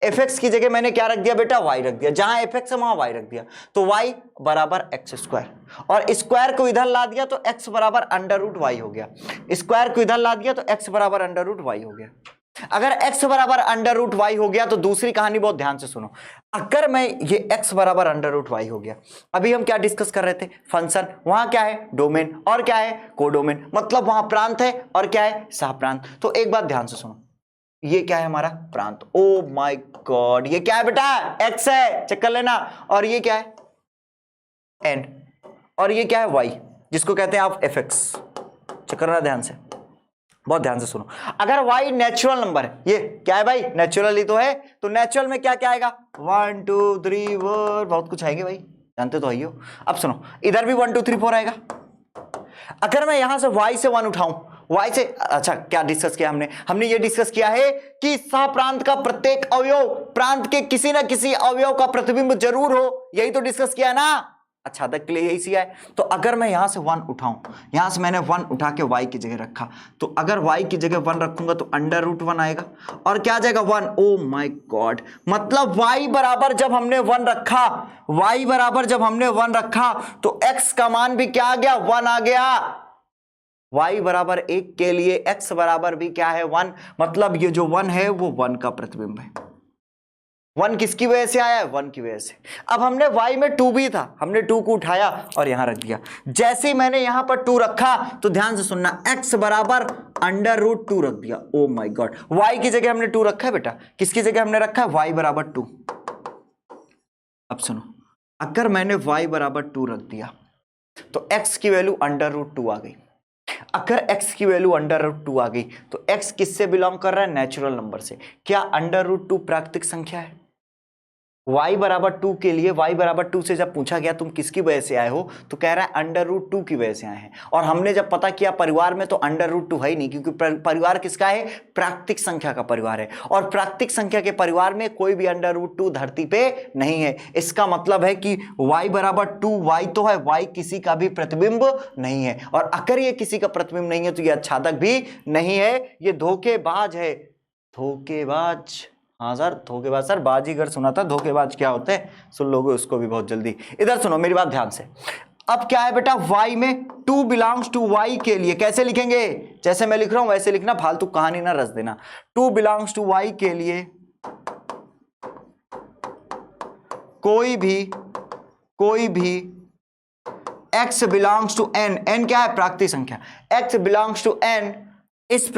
एफ एक्स की जगह मैंने क्या रख दिया बेटा, वाई रख दिया। जहां एफ एक्स है वहां वाई रख दिया, तो वाई बराबर एक्स स्क्वायर, और स्क्वायर को इधर ला दिया तो एक्स बराबर √y हो गया। स्क्वायर को इधर ला दिया तो एक्स बराबर √y हो गया। अगर x बराबर √y हो गया तो दूसरी कहानी बहुत ध्यान से सुनो। अगर मैं ये x बराबर √y हो गया, अभी हम क्या डिस्कस कर रहे थे, फंक्शन, वहां क्या है, डोमेन, और क्या है, कोडोमेन, मतलब वहां प्रांत है और क्या है, सहप्रांत। तो एक बात ध्यान से सुनो, ये क्या है हमारा प्रांत। ओ माय गॉड, ये क्या है बेटा, x है, चेक कर लेना, और ये क्या है n, और ये क्या है y, जिसको कहते हैं आप fx। चेक करना ध्यान से, बहुत ध्यान से सुनो। अगर y नेचुरल नंबर है, ये क्या है भाई, नेचुरल ही तो है, तो नेचुरल में क्या क्या आएगा, 1 2 3 4, बहुत कुछ आएंगे भाई, जानते तो आइयो। अब सुनो, इधर भी 1 2 3 4 आएगा। अगर मैं यहां से y से 1 उठाऊं, y से, अच्छा क्या डिस्कस किया हमने ये डिस्कस किया है कि सहप्रांत का प्रत्येक अवयव प्रांत के किसी ना किसी अवयव का प्रतिबिंब जरूर हो, यही तो डिस्कस किया है ना, आच्छादक के लिए यही सिया है। तो अगर मैं यहां से 1 उठाऊं, यहां से मैंने 1 उठा के y की जगह रखा, तो अगर y की जगह 1 रखूंगा तो √1 आएगा, और क्या आ जाएगा 1। ओ माय गॉड, मतलब y बराबर जब हमने 1 रखा, y बराबर जब हमने 1 रखा तो x का मान भी क्या आ गया, 1 आ गया। y बराबर 1 के लिए x बराबर भी क्या है, 1, मतलब ये जो 1 है वो 1 का प्रतिबिंब है। 1 किसकी वजह से आया है, 1 की वजह से। अब हमने y में 2 भी था, हमने 2 को उठाया और यहां रख दिया। जैसे ही मैंने यहां पर 2 रखा तो ध्यान से सुनना, x बराबर √2 रख दिया। ओ माय गॉड, y की जगह हमने 2 रखा है बेटा, किसकी जगह हमने रखा है, y बराबर 2। अब सुनो, अगर मैंने y बराबर 2 रख दिया तो x की वैल्यू √2 आ गई। अगर x की वैल्यू √2 आ गई तो x किससे बिलोंग कर रहा है, नेचुरल नंबर से। क्या √2 प्राकृतिक संख्या है? y बराबर 2 के लिए, y बराबर 2 से जब पूछा गया तुम किसकी वजह से आए हो, तो कह रहा है √2 की वजह से आए हैं। और हमने जब पता किया परिवार में तो √2 है ही नहीं, क्योंकि परिवार किसका है, प्राकृतिक संख्या का परिवार है, और प्राकृतिक संख्या के परिवार में कोई भी √2 धरती पे नहीं है। इसका मतलब है कि y बराबर 2, y तो है, y किसी का भी प्रतिबिंब नहीं है, और अगर ये किसी का प्रतिबिंब नहीं है तो ये आच्छादक भी नहीं है, ये धोखेबाज है। धोखेबाज, हाँ सर धोखेबाज, सर बाजीगर सुना था, धोखेबाज क्या होते हैं सुन लोगे उसको भी बहुत जल्दी। इधर सुनो मेरी बात ध्यान से। अब क्या है बेटा, y में 2 बिलोंग्स टू y के लिए कैसे लिखेंगे, जैसे मैं लिख रहा हूं वैसे लिखना, फालतू कहानी ना रच देना। 2 बिलोंग्स टू y के लिए कोई भी x belongs to n, n क्या है? प्राकृतिक संख्या। x बिलोंग्स टू n इस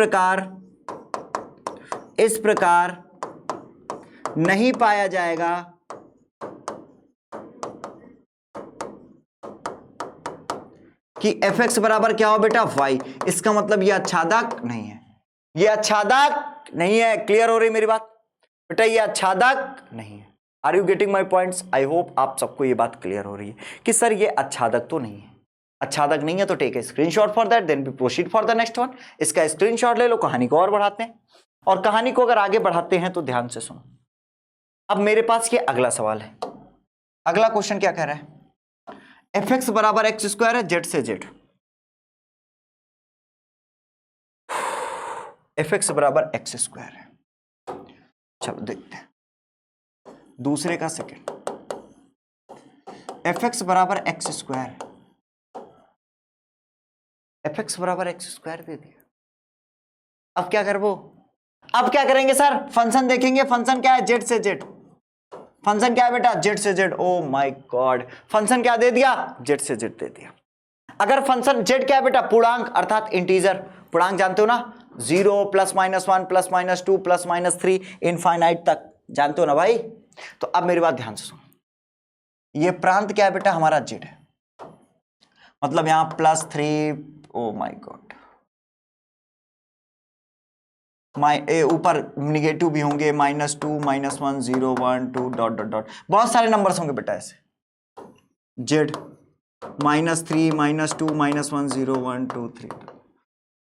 प्रकार नहीं पाया जाएगा कि fx बराबर क्या हो बेटा? y। इसका मतलब ये आच्छादक नहीं है, ये आच्छादक नहीं है। क्लियर हो रही मेरी बात बेटा? ये आच्छादक नहीं है। Are you getting my points? I hope आप सबको ये बात क्लियर हो रही है कि सर ये आच्छादक तो नहीं है। आच्छादक नहीं है तो take a screenshot for that, then we proceed for the next one. इसका स्क्रीनशॉट ले लो, कहानी को और बढ़ाते हैं। और कहानी को अगर आगे बढ़ाते हैं तो ध्यान से सुनो। अब मेरे पास ये अगला सवाल है। अगला क्वेश्चन क्या कह रहा है? fx बराबर एक्स स्क्वायर है जेड से जेड। fx बराबर एक्स स्क्वायर है। चलो देखते हैं दूसरे का सेकेंड। fx बराबर एक्स स्क्वायर, fx बराबर एक्स स्क्वायर दे दिया। अब क्या कर वो? अब क्या करेंगे सर? फंक्शन देखेंगे। फंक्शन क्या है? जेड से जेड। फंक्शन क्या है बेटा? जेड से Z. O my God, function क्या दे दिया? जेड से जेड दे दिया। अगर फंक्शन जेड क्या है बेटा? पूर्णांक अर्थात इंटीजर। पूर्णांक जानते हो ना? 0 +-1 +-2 +-3 इनफाइनाइट तक जानते हो ना भाई? तो अब मेरी बात ध्यान से सुनो। ये प्रांत क्या है बेटा? हमारा जेड है। मतलब यहां +3, ओ माय गॉड, ऊपर निगेटिव भी होंगे, -2 -1 0 1 2 डॉट डॉट डॉट, बहुत सारे नंबर्स होंगे बेटा ऐसे। जेड -3 -2 -1 0 1 2 3।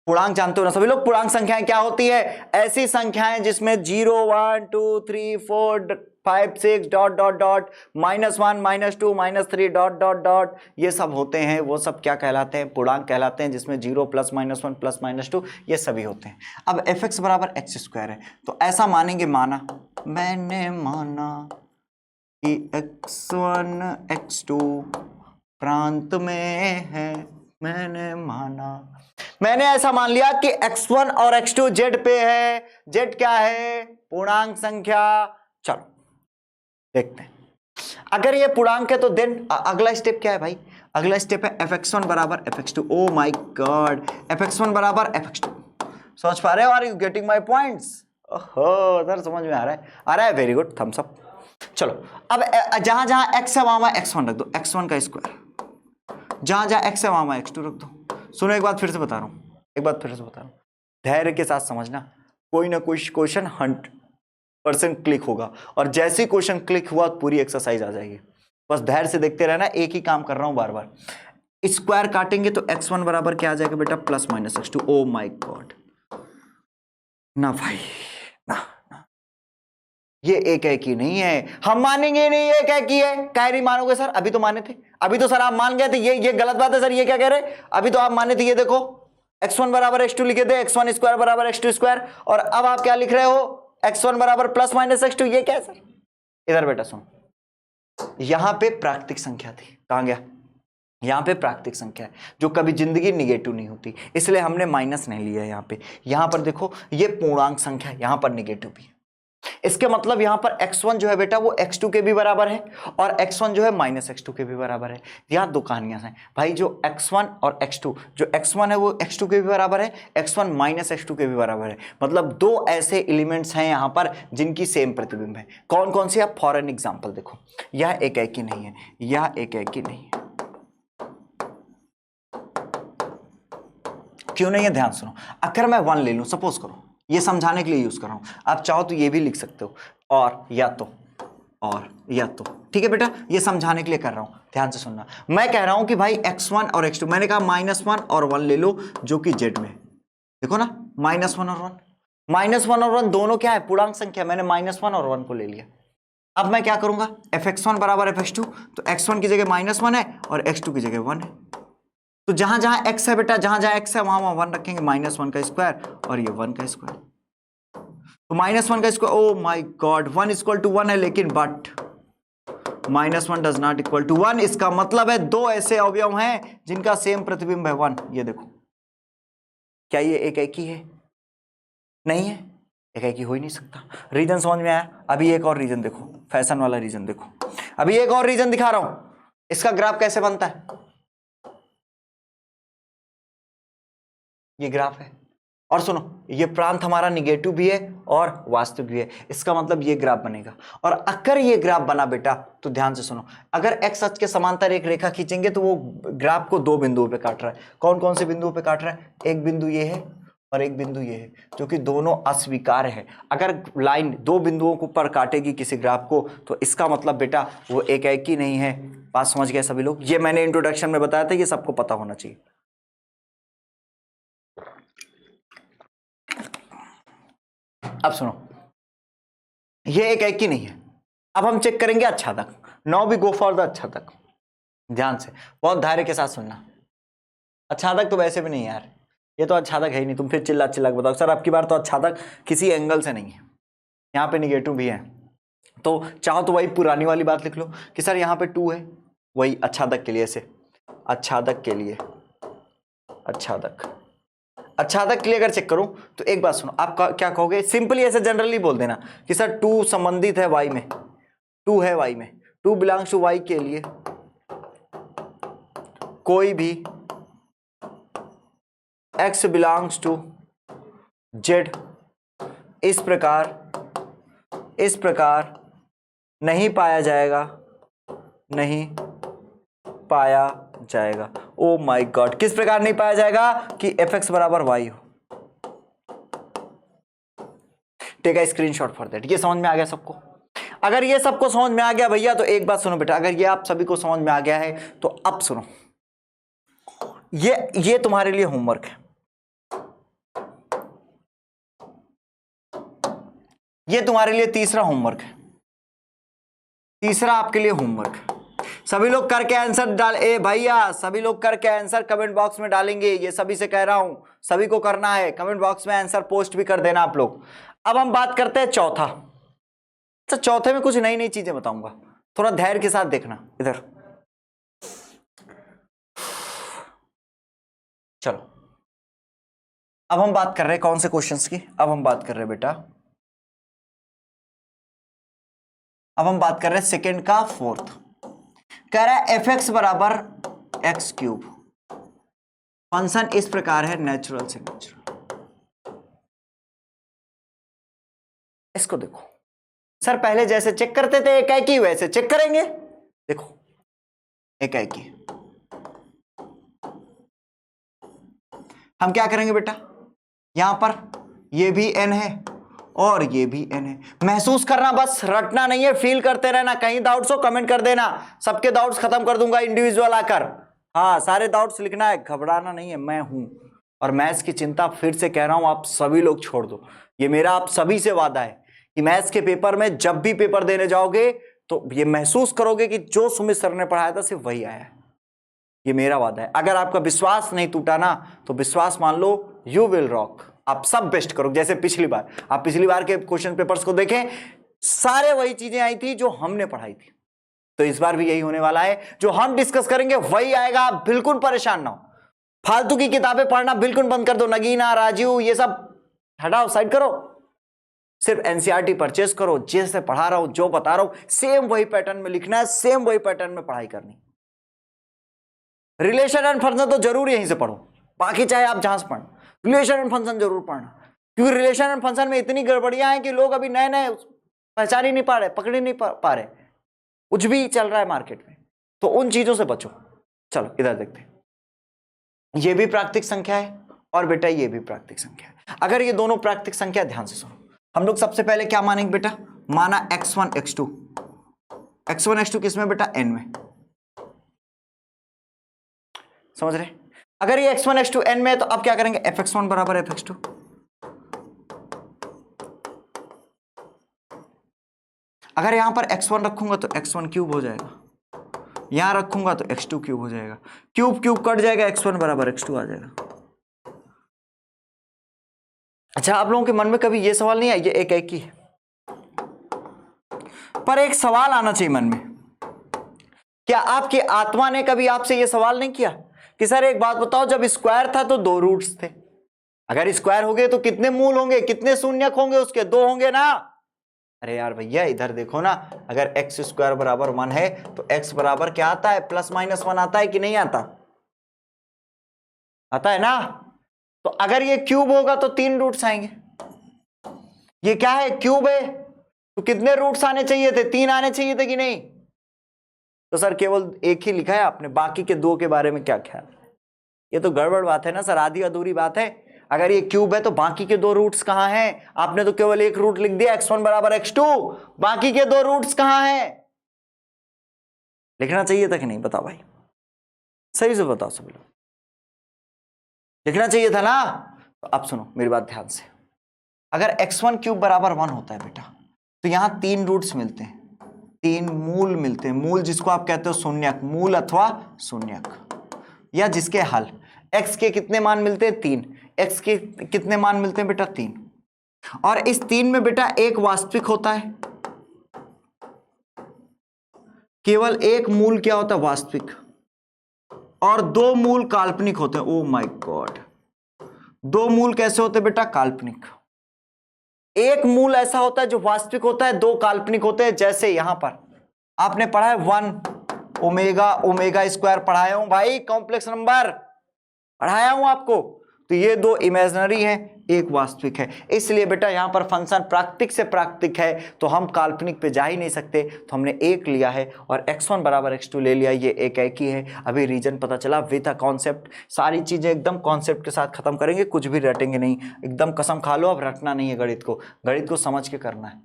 पूर्णांक जानते हो ना सभी लोग? पूर्णांक संख्याएं क्या होती है? ऐसी संख्याएं जिसमें 0 1 2 3 4 5 6 dot dot dot -1 -2 -3 dot dot dot, ये सब होते हैं। वो सब क्या कहलाते हैं? पूर्णांक कहलाते हैं, जिसमें 0 +-1 +-2 ये सभी होते हैं। अब fx बराबर एक्स स्क्वायर है तो ऐसा मानेंगे, मैंने माना कि x1 x2 प्रांत में है। मैंने ऐसा मान लिया कि x1 और x2 जेड पे है। जेड क्या है? पूर्णांक संख्या। चलो देखते हैं। अगर ये पूर्णांक है तो देन अगला स्टेप क्या है भाई? अगला स्टेप है fx1 बराबर fx2। O my God, fx1 बराबर fx2। सोच पा रहे हो? Are you getting my points? ओहो सर समझ में आ रहा है। Very good, thumbs up. चलो अब जहां जहां x है वहां x1 रख दो, x1 का स्क्वायर। जहां जहां x है वहां x2 रख दो। सुनो एक बात फिर से बता रहा हूं, धैर्य के साथ समझना। कोई ना कोई क्वेश्चन 100% क्लिक होगा, और जैसे ही क्वेश्चन क्लिक हुआ पूरी एक्सरसाइज आ जाएगी। बस धैर्य से देखते रहना। एक ही काम कर रहा हूं बार बार। स्क्वायर काटेंगे तो x1 बराबर क्या आ जाएगा बेटा? +-x2। ओ माय गॉड, ना भाई ना, ये एक ही नहीं है। हम मानेंगे नहीं ये एक ही है। कह नहीं मानोगे सर? अभी तो माने थे, अभी तो सर आप मान गए थे। ये गलत बात है सर, ये क्या कह रहे? अभी तो आप माने थे। ये देखो x1 बराबर x2 लिखे थे, x1 स्क्वायर बराबर x2 स्क्वायर, और अब आप क्या लिख रहे हो? x1 बराबर +-x2। ये क्या है सर? इधर बेटा सुन, यहां पे प्राकृतिक संख्या थी। कहां गया? यहां पे प्राकृतिक संख्या है जो कभी जिंदगी निगेटिव नहीं होती, इसलिए हमने माइनस नहीं लिया यहां पे। यहां पर देखो ये पूर्णांक संख्या, यहां पर निगेटिव भी है। इसके मतलब यहां पर x1 जो है बेटा वो x2 के भी बराबर है, और x1 जो है -x2 के भी बराबर है। यहां दो कहानियां हैं भाई, जो x1 और x2, जो x1 है वो x2 के भी बराबर है, x1 -x2 के भी बराबर है। मतलब दो ऐसे एलिमेंट्स हैं यहां पर जिनकी सेम प्रतिबिंब है। कौन कौन से? आप फॉर एन एग्जाम्पल देखो, यह एक ही नहीं है, यह एक ही नहीं है। क्यों नहीं है? ध्यान सुनो। अगर मैं 1 ले लूं, सपोज करो, ये समझाने के लिए यूज कर रहा हूं, आप चाहो तो ये भी लिख सकते हो, और या तो ठीक है बेटा, ये समझाने के लिए कर रहा हूं, ध्यान से सुनना। मैं कह रहा हूं कि भाई x1 और x2, मैंने कहा -1 और 1 ले लो जो कि जेड में। देखो ना, -1 और 1, -1 और 1 दोनों क्या है? पूर्णांक संख्या। मैंने -1 और 1 को ले लिया। अब मैं क्या करूंगा? fx1 बराबर fx2, तो x1 की जगह -1 है और x2 की जगह 1 है। तो जहां जहां x है बेटा, जहां जहां x है वहां 1 रखेंगे, -1 का स्क्वायर और ये 1 का स्क्वायर। तो -1 का स्क्वायर, ओ माय गॉड, 1 = 1 है, लेकिन but -1 does not equal to 1। इसका मतलब है दो ऐसे अवयव हैं जिनका सेम प्रतिबिंब है 1। ये देखो, क्या ये एक ही है? नहीं है, एक ही हो ही नहीं सकता। रीजन समझ में आया? अभी एक और रीजन देखो, फैशन वाला रीजन देखो। अभी एक और रीजन दिखा रहा हूं, इसका ग्राफ कैसे बनता है। ये ग्राफ है, और सुनो ये प्रांत हमारा निगेटिव भी है और वास्तविक भी है, इसका मतलब ये ग्राफ बनेगा। और अगर ये ग्राफ बना बेटा तो ध्यान से सुनो, अगर एक्स अक्ष के समांतर एक रेखा खींचेंगे तो वो ग्राफ को दो बिंदुओं पे काट रहा है। कौन कौन से बिंदुओं पे काट रहा है, एक बिंदु ये है और एक बिंदु ये है, जो कि दोनों अस्वीकार्य है। अगर लाइन दो बिंदुओं को पर काटेगी किसी ग्राफ को तो इसका मतलब बेटा वो एक ही नहीं है। बात समझ गए सभी लोग, ये मैंने इंट्रोडक्शन में बताया था, ये सबको पता होना चाहिए। अब सुनो, ये एक ही नहीं है। अब हम चेक करेंगे आच्छादक। Now we go for the आच्छादक। ध्यान से, बहुत धैर्य के साथ सुनना। आच्छादक तो वैसे भी नहीं यार, ये तो आच्छादक है ही नहीं। तुम फिर चिल्ला चिल्ला के बताओ सर अब की बार तो आच्छादक किसी एंगल से नहीं है, यहाँ पे निगेटिव भी है। तो चाहो तो वही पुरानी वाली बात लिख लो कि सर यहाँ पे 2 है, वही आच्छादक के लिए, ऐसे आच्छादक के लिए, आच्छादक के लिए अगर चेक करूं तो एक बात सुनो, आप क्या कहोगे, सिंपली ऐसे जनरली बोल देना कि सर 2 संबंधित है y में, 2 है y में, 2 बिलोंग्स टू y के लिए कोई भी x बिलोंग्स टू z इस प्रकार नहीं पाया जाएगा। ओ माय गॉड, किस प्रकार नहीं पाया जाएगा कि fx बराबर y हो। Take a screenshot for that. ये समझ में आ गया सबको? अगर ये सबको समझ में आ गया भैया तो एक बात सुनो बेटा, अगर ये आप सभी को समझ में आ गया है तो अब सुनो, ये तुम्हारे लिए होमवर्क है। ये तुम्हारे लिए तीसरा होमवर्क है, तीसरा आपके लिए होमवर्क है। सभी लोग करके आंसर डाल, ए भैया सभी लोग करके आंसर कमेंट बॉक्स में डालेंगे, ये सभी से कह रहा हूं, सभी को करना है। कमेंट बॉक्स में आंसर पोस्ट भी कर देना आप लोग। अब हम बात करते हैं चौथा। अच्छा, चौथे में कुछ नई नई चीजें बताऊंगा, थोड़ा धैर्य के साथ देखना इधर। चलो अब हम बात कर रहे हैं कौन से क्वेश्चंस की, अब हम बात कर रहे हैं बेटा, अब हम बात कर रहे हैं सेकेंड का फोर्थ। कह रहा है fx बराबर एक्स क्यूब, फंक्शन इस प्रकार है नेचुरल से नेचुरल। इसको देखो सर, पहले जैसे चेक करते थे एकाएकी वैसे चेक करेंगे। देखो एकाएकी हम क्या करेंगे बेटा, यहां पर ये भी n है और ये भी n है। महसूस करना, बस रटना नहीं है, फील करते रहना। कहीं डाउट्स हो कमेंट कर देना, सबके डाउट्स खत्म कर दूंगा इंडिविजुअल आकर। हाँ, सारे डाउट्स लिखना है, घबराना नहीं है, मैं हूं। और मैथ्स की चिंता फिर से कह रहा हूं आप सभी लोग छोड़ दो। ये मेरा आप सभी से वादा है कि मैथ्स के पेपर में जब भी पेपर देने जाओगे तो ये महसूस करोगे कि जो सुमित सर ने पढ़ाया था सिर्फ वही आया है। ये मेरा वादा है। अगर आपका विश्वास नहीं टूटा ना तो विश्वास मान लो, यू विल रॉक। आप सब बेस्ट करो। जैसे पिछली बार, आप पिछली बार के क्वेश्चन पेपर्स को देखें, सारे वही चीजें आई थी जो हमने पढ़ाई थी। तो इस बार भी यही होने वाला है, जो हम डिस्कस करेंगे वही आएगा। आप बिल्कुल परेशान ना हो, फालतू की किताबें पढ़ना बिल्कुल बंद कर दो। नगीना, राजीव, ये सब हटाओ, साइड करो। सिर्फ एनसीईआरटी परचेस करो। जैसे पढ़ा रहा हूं, जो बता रहा हूं, सेम वही पैटर्न में लिखना है, सेम वही पैटर्न में पढ़ाई करनी। रिलेशन एंड फंक्शन तो जरूर यहीं से पढ़ो, बाकी चाहे आप जहां से पढ़ो, रिलेशन एंड फंक्शन जरूर पढ़ना। क्योंकि रिलेशन एंड फंक्शन में इतनी गड़बड़ियां हैं कि लोग अभी नए नए पहचान ही नहीं पा रहे, पकड़ ही नहीं पा रहे, कुछ भी चल रहा है मार्केट में। तो उन चीजों से बचो। चलो इधर देखते हैं, ये भी प्राकृतिक संख्या है और बेटा ये भी प्राकृतिक संख्या है। अगर ये दोनों प्राकृतिक संख्या, ध्यान से सुनो, हम लोग सबसे पहले क्या मानेंगे बेटा, माना x1 x2, x1 x2 किसमें बेटा, n में। समझ रहे? अगर ये x1 x2 n में है तो अब क्या करेंगे, fx1 बराबर fx2। अगर यहां पर x1 रखूंगा तो x1 क्यूब हो जाएगा, यहां रखूंगा तो x2 क्यूब हो जाएगा, क्यूब क्यूब कट जाएगा, x1 बराबर x2 आ जाएगा। अच्छा, आप लोगों के मन में कभी ये सवाल नहीं आया, ये एक ही है, पर एक सवाल आना चाहिए मन में। क्या आपकी आत्मा ने कभी आपसे ये सवाल नहीं किया कि सर एक बात बताओ, जब स्क्वायर था तो 2 रूट्स थे, अगर स्क्वायर हो गए तो कितने मूल होंगे, कितने शून्यक होंगे उसके, 2 होंगे ना। अरे यार भैया इधर देखो ना, अगर एक्स स्क्वायर बराबर 1 है तो एक्स बराबर क्या आता है, +-1 आता है कि नहीं आता, आता है ना। तो अगर ये क्यूब होगा तो 3 रूट्स आएंगे। ये क्या है, क्यूब है, तो कितने रूट्स आने चाहिए थे, 3 आने चाहिए थे कि नहीं। तो सर केवल एक ही लिखा है आपने, बाकी के 2 के बारे में क्या ख्याल। ये तो गड़बड़ बात है ना सर, आधी अधूरी बात है। अगर ये क्यूब है तो बाकी के 2 रूट्स कहां हैं, आपने तो केवल एक रूट लिख दिया x1 बराबर x2, बाकी के 2 रूट्स कहां हैं। लिखना चाहिए था कि नहीं, बताओ भाई, सही से बताओ सभी लोग, लिखना चाहिए था ना। तो अब सुनो मेरी बात ध्यान से, अगर x1 क्यूब बराबर 1 होता है बेटा, तो यहां 3 रूट्स मिलते हैं, 3 मूल मिलते हैं, मूल जिसको आप कहते हो शून्यक, मूल अथवा शून्यक, या जिसके हल। x के कितने मान मिलते हैं, 3, x के कितने मान मिलते हैं बेटा, 3, और इस 3 में बेटा एक वास्तविक होता है, केवल एक मूल क्या होता है, वास्तविक, और 2 मूल काल्पनिक होते हैं। ओ माय गॉड, 2 मूल कैसे होते हैं बेटा, काल्पनिक। एक मूल ऐसा होता है जो वास्तविक होता है, 2 काल्पनिक होते हैं। जैसे यहां पर आपने पढ़ा है 1 ओमेगा ओमेगा स्क्वायर, पढ़ाया हूं भाई, कॉम्प्लेक्स नंबर पढ़ाया हूं आपको। तो ये 2 इमेजिनरी है, एक वास्तविक है, इसलिए बेटा यहां पर फंक्शन प्राकृतिक से प्राकृतिक है, तो हम काल्पनिक पे जा ही नहीं सकते, तो हमने एक लिया है और x1 बराबर x2 ले लिया, ये एक ही है। अभी रीजन पता चला विथ अ कॉन्सेप्ट, सारी चीजें एकदम कॉन्सेप्ट के साथ खत्म करेंगे, कुछ भी रटेंगे नहीं, एकदम कसम खा लो, अब रटना नहीं है गणित को, गणित को समझ के करना है,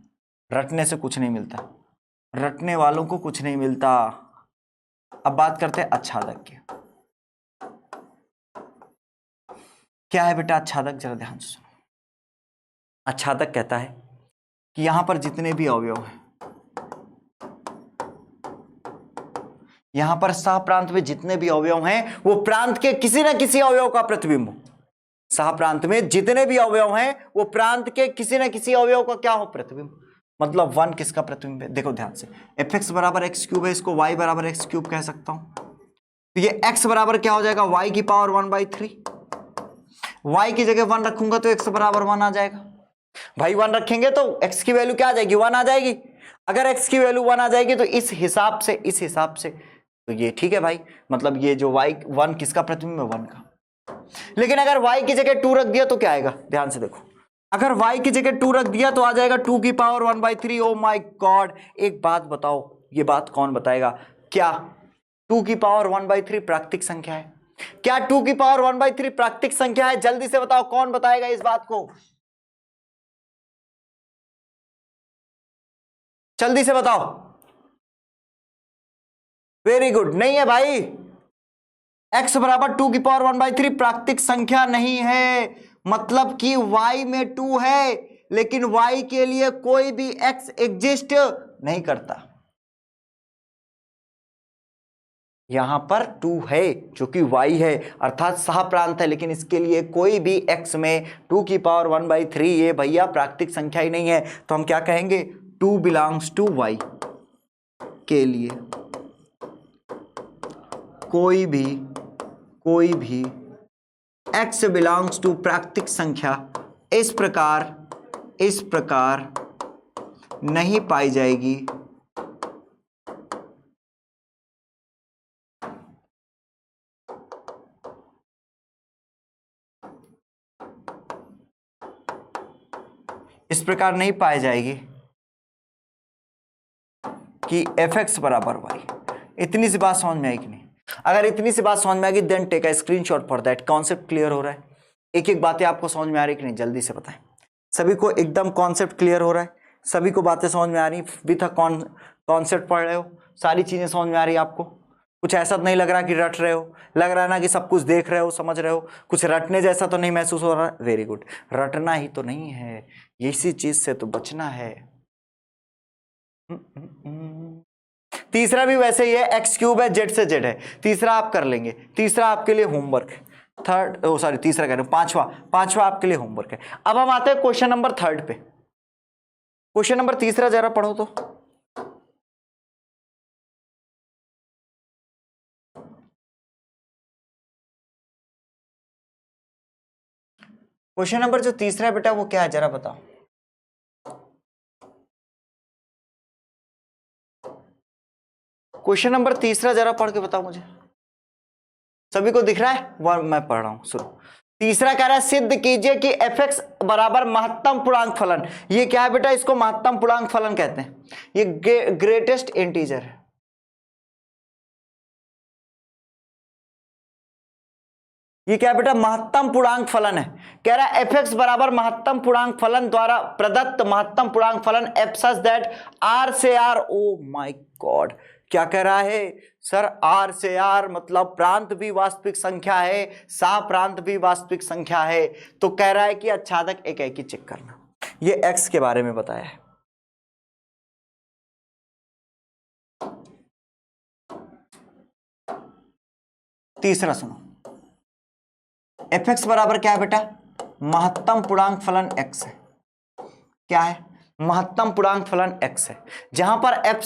रटने से कुछ नहीं मिलता, रटने वालों को कुछ नहीं मिलता। अब बात करते हैं अच्छादक की। क्या है बेटा अच्छादक, जरा ध्यान से सुनो। अच्छादक कहता है कि यहां पर जितने भी अवयव हैं, यहां पर सह प्रांत में जितने भी अवयव हैं वो प्रांत के किसी न किसी अवयव का प्रतिबिंब हो। सह प्रांत में जितने भी अवयव हैं वो प्रांत के किसी न किसी अवयव का क्या हो, प्रतिबिंब। मतलब 1 किसका प्रतिबिंब है, देखो ध्यान से, fx बराबर एक्स क्यूब है, इसको y बराबर एक्स क्यूब कह सकता हूं। तो ये x बराबर क्या हो जाएगा, y की पावर 1/3, y की जगह 1 रखूंगा तो x बराबर 1 आ जाएगा। भाई 1 रखेंगे तो x की वैल्यू क्या आ जाएगी, 1 आ जाएगी। अगर x की वैल्यू 1 आ जाएगी तो इस हिसाब से तो ये ठीक है भाई, मतलब ये जो y 1 किसका प्रतिबिंब है, 1 का। लेकिन अगर y की जगह 2 रख दिया तो क्या आएगा, ध्यान से देखो, अगर y की जगह 2 रख दिया तो आ जाएगा 2 की पावर 1/3। ओ माय गॉड, एक बात बताओ, ये बात कौन बताएगा, क्या 2 की पावर 1/3 प्राकृतिक संख्या है, क्या 2 की पावर 1/3 प्राकृतिक संख्या है, जल्दी से बताओ कौन बताएगा इस बात को, जल्दी से बताओ। वेरी गुड, नहीं है भाई, x बराबर 2 की पावर 1/3 प्राकृतिक संख्या नहीं है, मतलब कि y में 2 है लेकिन y के लिए कोई भी x एग्जिस्ट नहीं करता। यहां पर 2 है जो कि y है, अर्थात सह प्रांत है, लेकिन इसके लिए कोई भी x में 2 की पावर 1/3 ये भैया प्राकृतिक संख्या ही नहीं है। तो हम क्या कहेंगे, 2 बिलोंग्स टू y के लिए कोई भी x बिलोंग्स टू प्राकृतिक संख्या इस प्रकार नहीं पाई जाएगी। इस प्रकार नहीं पाई जाएगी कि fx बराबर y। इतनी सी बात समझ में आएगी नहीं, अगर इतनी सी बात समझ में आएगी then take a screenshot for that. Concept clear हो रहा है, एक एक बातें आपको समझ में आ रही कि नहीं, जल्दी से बताएं। सभी को एकदम कॉन्सेप्ट क्लियर हो रहा है, सभी को बातें समझ में आ रही, विथ कॉन्सेप्ट पढ़ रहे हो, सारी चीजें समझ में आ रही है आपको, कुछ ऐसा तो नहीं लग रहा कि रट रहे हो, लग रहा है ना कि सब कुछ देख रहे हो समझ रहे हो, कुछ रटने जैसा तो नहीं महसूस हो रहा। वेरी गुड, रटना ही तो नहीं है, इसी चीज से तो बचना है। तीसरा भी वैसे ही है, एक्स क्यूब है, जेड से जेड है, तीसरा आप कर लेंगे, तीसरा आपके लिए होमवर्क है। थर्ड सॉरी तीसरा कह रहे हैं, पांचवा आपके लिए होमवर्क है। अब हम आते हैं क्वेश्चन नंबर 3 पे। क्वेश्चन नंबर 3 जरा पढ़ो तो। क्वेश्चन नंबर जो 3 है बेटा वो क्या है, जरा बताओ। क्वेश्चन नंबर 3 जरा पढ़ के बताओ मुझे, सभी को दिख रहा है? वो मैं पढ़ रहा हूं, सुनो। तीसरा कह रहा है सिद्ध कीजिए कि f(x) बराबर महत्तम पूर्णांक फलन। ये क्या है बेटा? इसको महत्तम पूर्णांक फलन कहते हैं। ये ग्रेटेस्ट इंटीजर है। ये क्या है बेटा? महत्तम पूर्णांक फलन है। कह रहा है f(x) बराबर महत्तम पूर्णांक फलन द्वारा प्रदत्त महत्तम पूर्णांक फलन f सच दैट r से r। ओ माय गॉड, क्या कह रहा है सर? r से r मतलब प्रांत भी वास्तविक संख्या है, सप्रांत भी वास्तविक संख्या है। तो कह रहा है कि आच्छादक एकाकी चेक करना। ये x के बारे में बताया है। तीसरा सुनो, f(x) बराबर क्या है बेटा? महत्तम पूर्णांक फलन x है। क्या है? महत्तम पूर्णांक फलन x है। जहां पर f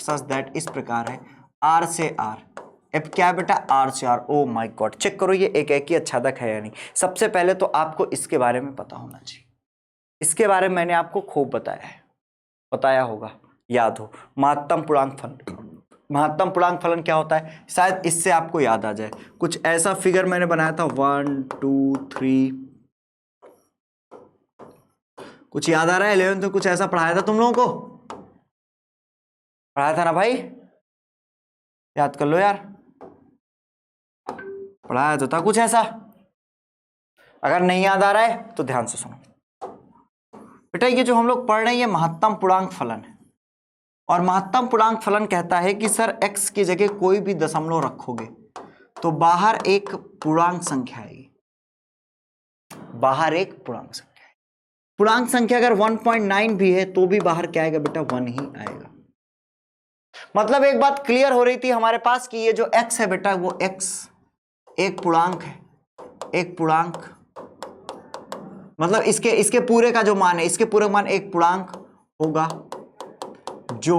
सच दैट इस प्रकार है, r से r। f क्या है बेटा? r से r। Oh my god, check करो ये एकाकी आच्छादक है या नहीं। सबसे पहले तो आपको इसके बारे में पता होना चाहिए। इसके बारे में मैंने आपको खूब बताया है, बताया होगा, याद हो। महत्तम पूर्णांक फलन, महत्तम पूर्णांक फलन क्या होता है? शायद इससे आपको याद आ जाए। कुछ ऐसा फिगर मैंने बनाया था, 1 2 3, कुछ याद आ रहा है? 11th में कुछ ऐसा पढ़ाया था तुम लोगों को, पढ़ाया था ना भाई? याद कर लो यार, पढ़ाया तो था कुछ ऐसा। अगर नहीं याद आ रहा है तो ध्यान से सुनो बेटा। ये जो हम लोग पढ़ रहे हैं ये महत्तम पूर्णांक फलन है। और महत्तम पूर्णांक फलन कहता है कि सर x की जगह कोई भी दशमलव रखोगे तो बाहर एक पूर्णांक संख्या आएगी, बाहर एक पूर्णांक संख्या है। पूर्णांक संख्या अगर 1.9 भी है तो भी बाहर क्या आएगा बेटा? 1 ही आएगा। मतलब एक बात क्लियर हो रही थी हमारे पास कि ये जो x है बेटा, वो x एक पूर्णांक है। एक पूर्णांक मतलब इसके पूरे का जो मान है, इसके पूरे मान एक पूर्णांक होगा जो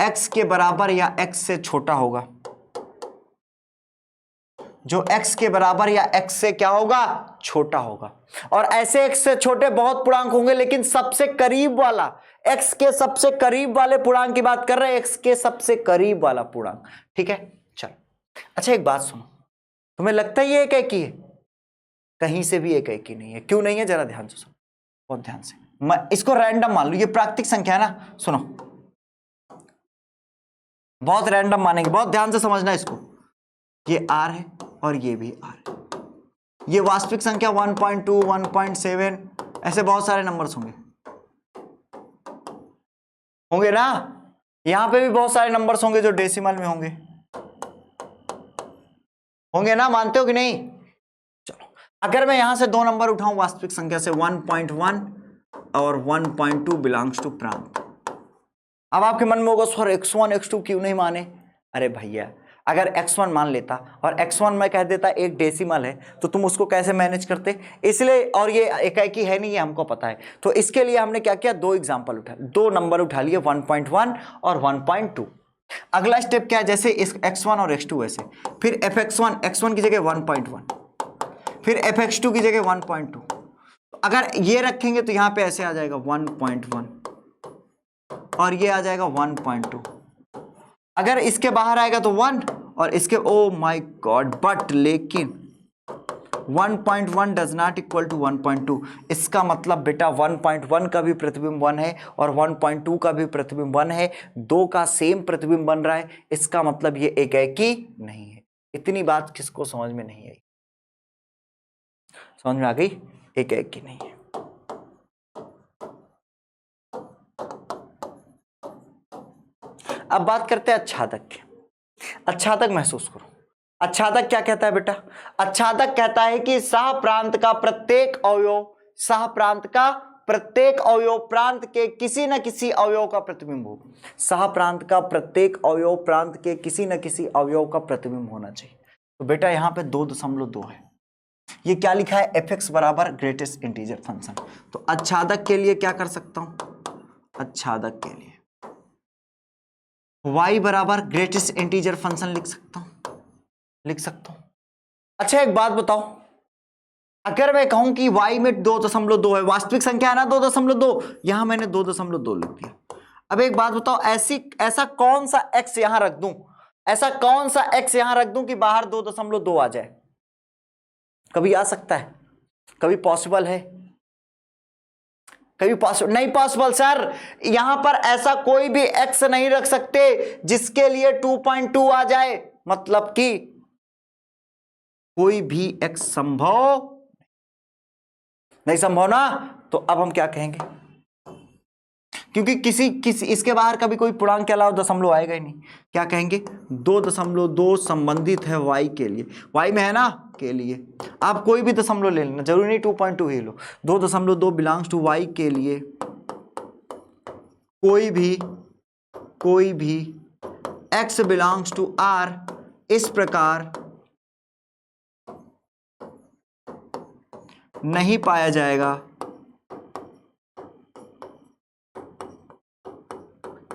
x के बराबर या x से छोटा होगा, जो x के बराबर या x से क्या होगा? छोटा होगा। और ऐसे x से छोटे बहुत पूर्णांक होंगे, लेकिन सबसे करीब वाला, x के सबसे करीब वाले पूर्णांक की बात कर रहे हैं, x के सबसे करीब वाला पूर्णांक। ठीक है, चलो। अच्छा एक बात सुनो, तुम्हें लगता है ये एकाकी है? कहीं से भी एकाकी नहीं है। क्यों नहीं है? जरा ध्यान से सुनो, बहुत ध्यान से। मैं इसको रैंडम मान लू, ये प्राकृतिक संख्या है ना। सुनो, बहुत रैंडम मानेंगे, बहुत ध्यान से समझना इसको। ये r है और ये भी r है। ये वास्तविक संख्या 1.2 1.7 ऐसे बहुत सारे नंबर्स होंगे ना। यहां पे भी बहुत सारे नंबर्स होंगे जो डेसिमल में होंगे ना, मानते हो कि नहीं? चलो, अगर मैं यहां से दो नंबर उठाऊं वास्तविक संख्या से, 1.1 और 1.2 बिलोंग्स टू प्रांत। अब आपके मन में होगा सर x1 x2 क्यों नहीं माने? अरे भैया, अगर x1 मान लेता और x1 में कह देता एक डेसिमल है तो तुम उसको कैसे मैनेज करते? इसलिए, और ये एकाकी है नहीं, ये हमको पता है। तो इसके लिए हमने क्या किया? दो एग्जांपल उठा, दो नंबर उठा लिए, 1.1 और 1.2। अगला स्टेप क्या है? जैसे इस x1 और x2 ऐसे, फिर fx1 x1 की जगह 1.1, फिर fx2 की जगह 1.2। अगर ये रखेंगे तो यहां पे ऐसे आ जाएगा 1.1 और ये आ जाएगा 1.2। अगर इसके बाहर आएगा तो 1 और इसके, ओ माय गॉड, बट लेकिन 1.1 डज नॉट इक्वल टू 1.2। इसका मतलब बेटा 1.1 का भी प्रतिबिंब 1 है और 1.2 का भी प्रतिबिंब 1 है, दो का सेम प्रतिबिंब बन रहा है। इसका मतलब ये एकाकी नहीं है। इतनी बात किसको समझ में नहीं आई? समझ में आ गई? एकाकी नहीं है। अब बात करते हैं आच्छादक की। आच्छादक महसूस करो। आच्छादक क्या कहता है बेटा? आच्छादक कहता है कि सहप्रांत का प्रत्येक अवयव, सहप्रांत का प्रत्येक अवयव प्रांत के किसी न किसी अवयव का प्रतिबिंब हो। सहप्रांत का प्रत्येक अवयव प्रांत के किसी न किसी अवयव का प्रतिबिंब होना चाहिए। तो बेटा यहां पे 2.2 है। ये क्या लिखा है? f(x) बराबर ग्रेटेस्ट इंटीजर फंक्शन। तो आच्छादक के लिए क्या कर सकता हूं? आच्छादक के लिए y बराबर ग्रेटेस्ट इंटीजर फंक्शन लिख सकता हूं। अच्छा एक बात बताओ, अगर मैं कहूं कि y में 2.2 है, वास्तविक संख्या है ना 2.2, यहां मैंने 2.2 लिख दिया। अब एक बात बताओ, ऐसा कौन सा x यहां रख दूं, ऐसा कौन सा x यहां रख दूं कि बाहर 2.2 आ जाए? कभी आ सकता है? कभी पॉसिबल है? कभी पॉसिबल नहीं, पॉसिबल सर। यहां पर ऐसा कोई भी x नहीं रख सकते जिसके लिए 2.2 आ जाए, मतलब कि कोई भी x संभव नहीं, संभव ना। तो अब हम क्या कहेंगे, क्योंकि किसी इसके बाहर कभी कोई पूर्णांक के अलावा दशमलव आएगा ही नहीं, क्या कहेंगे? 2.2 संबंधित है y के लिए, y में है ना, के लिए। आप कोई भी दशमलव ले लेना, जरूरी नहीं 2.2 ही लो। 2.2 बिलोंग्स टू y के लिए कोई भी x बिलोंग्स टू r इस प्रकार नहीं पाया जाएगा।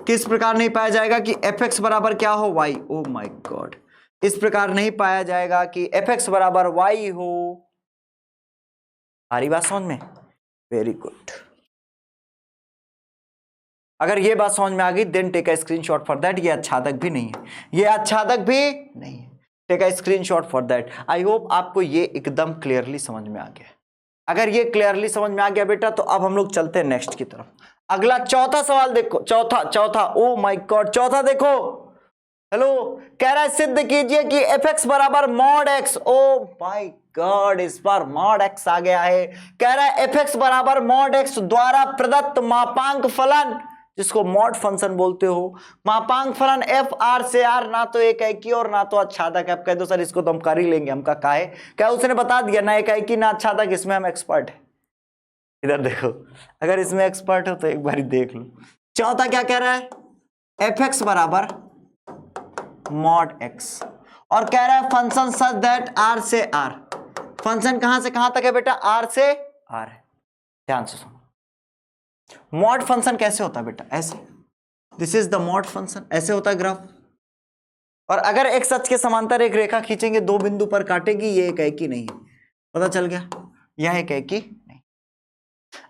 किस प्रकार नहीं पाया जाएगा कि fx बराबर क्या हो, y। ओ माय गॉड, इस प्रकार नहीं पाया जाएगा कि fx बराबर y हो। सारी बात समझ में? Very good. अगर ये बात समझ में आ गई then take a screenshot for that. ये आच्छादक भी नहीं है, ये आच्छादक भी नहीं है। Take a screenshot for that. I hope आपको ये एकदम क्लियरली समझ में आ गया। अगर ये क्लियरली समझ में आ गया बेटा, तो अब हम लोग चलते हैं नेक्स्ट की तरफ। अगला चौथा सवाल देखो, चौथा ओ माय गॉड, चौथा देखो। हेलो, कह रहा है सिद्ध कीजिए कि fx बराबर mod x। Oh my God, इस बार मॉड x आ गया है। कह रहा है fx बराबर मॉड x द्वारा प्रदत्त मापांक फलन, जिसको मॉड फंक्शन बोलते हो, मापांक फलन f r से r ना तो एकाएकी और ना तो आच्छादक है। आप कह दो सर इसको तो हम कर ही लेंगे, हम का है क्या, उसने बता दिया ना एकाएकी ना आच्छादक, इसमें हम एक्सपर्ट है। इधर देखो, अगर इसमें एक्सपर्ट हो तो एक बार देख लो। चौथा क्या कह रहा है, fx बराबर मॉड x, और कह रहा है फंक्शन सच दैट r से r। फंक्शन कहां से कहां तक है बेटा, r से r है। ध्यान से सुनो, मॉड फंक्शन कैसे होता है बेटा, ऐसे, this is the mod function, ऐसे होता है ग्राफ। और अगर एक सच के समांतर एक रेखा खींचेंगे, दो बिंदु पर काटेगी, ये एकाएकी नहीं है। पता चल गया, यह एकाएकी नहीं।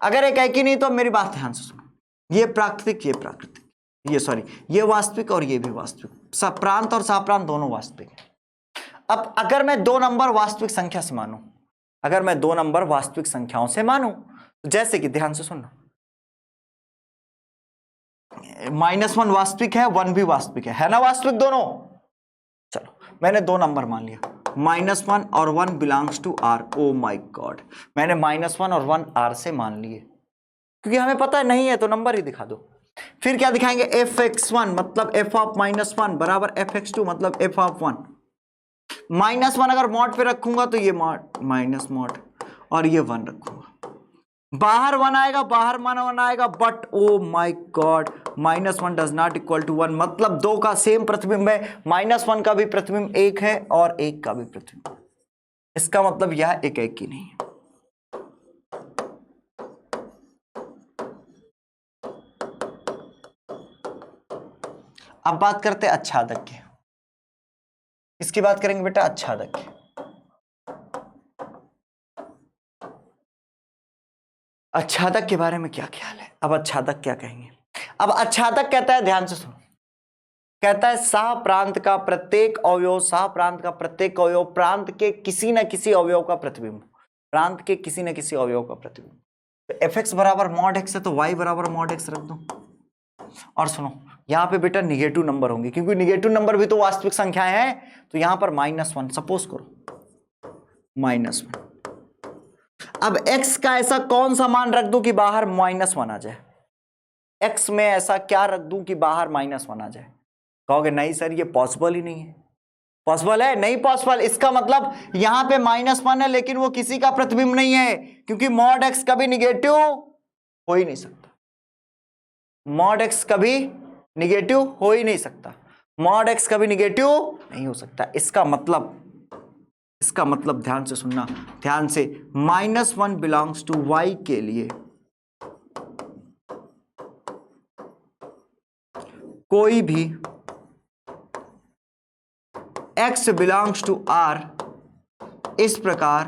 अगर एकाएकी नहीं तो मेरी बात ध्यान से सुनो, ये प्राकृतिक, ये प्राकृतिक, ये सॉरी, ये वास्तविक और ये भी वास्तविक, सप्रांत और साप्रांत दोनों वास्तविक है। अब अगर मैं 2 नंबर वास्तविक संख्या से मानूं, अगर मैं 2 नंबर वास्तविक संख्याओं से मानूं, तो जैसे कि ध्यान से सुनना, -1 वास्तविक है, 1 भी वास्तविक है ना, वास्तविक दोनों। चलो मैंने 2 नंबर मान लिया, -1 और 1 belongs to r। Oh my god, मैंने -1 और 1 r से मान लिए, क्योंकि हमें पता है नहीं है तो नंबर ही दिखा दो। फिर क्या दिखाएंगे, fx1 मतलब f ऑफ -1 बराबर fx2 मतलब f ऑफ 1। -1 अगर मॉड पे रखूंगा तो ये माइनस मॉड, और ये 1 रखूंगा, बाहर 1 आएगा, बाहर 1 आएगा, but oh my god, -1 does not equal to 1, मतलब 2 का सेम प्रतिबिंब है, -1 का भी प्रतिबिंब 1 है और 1 का भी प्रतिबिंब। इसका मतलब यह एकाएकी नहीं है। अब बात करते हैं आच्छादक की, इसकी बात करेंगे बेटा आच्छादक की। आच्छादक के बारे में क्या ख्याल है, अब आच्छादक क्या कहेंगे। अब आच्छादक कहता है, ध्यान से सुनो, कहता है सह प्रांत का प्रत्येक अवयव, सह प्रांत का प्रत्येक अवयव प्रांत के किसी न किसी अवयव का प्रतिबिंब, प्रांत के किसी न किसी अवयव का प्रतिबिंब। तो fx बराबर मॉड x है तो y बराबर मॉड x रख दो। और सुनो, यहां पे बेटा निगेटिव नंबर होंगे, क्योंकि निगेटिव नंबर भी तो वास्तविक संख्याएं हैं, तो यहां पर -1 सपोज करो, -1। अब x का ऐसा कौन सा मान रख दूं कि बाहर -1 आ जाए, x में ऐसा क्या रख दूं कि बाहर -1 आ जाए। कहोगे नहीं सर ये पॉसिबल ही नहीं है। पॉसिबल है? नहीं पॉसिबल। इसका मतलब यहां पे -1 है लेकिन वो किसी का प्रतिबिंब नहीं है, क्योंकि मॉड x कभी निगेटिव हो ही नहीं सकता, मॉड x कभी निगेटिव हो ही नहीं सकता, मॉड x कभी निगेटिव नहीं हो सकता। इसका मतलब ध्यान से सुनना, ध्यान से, -1 बिलोंग्स टू y के लिए कोई भी x बिलोंग्स टू r इस प्रकार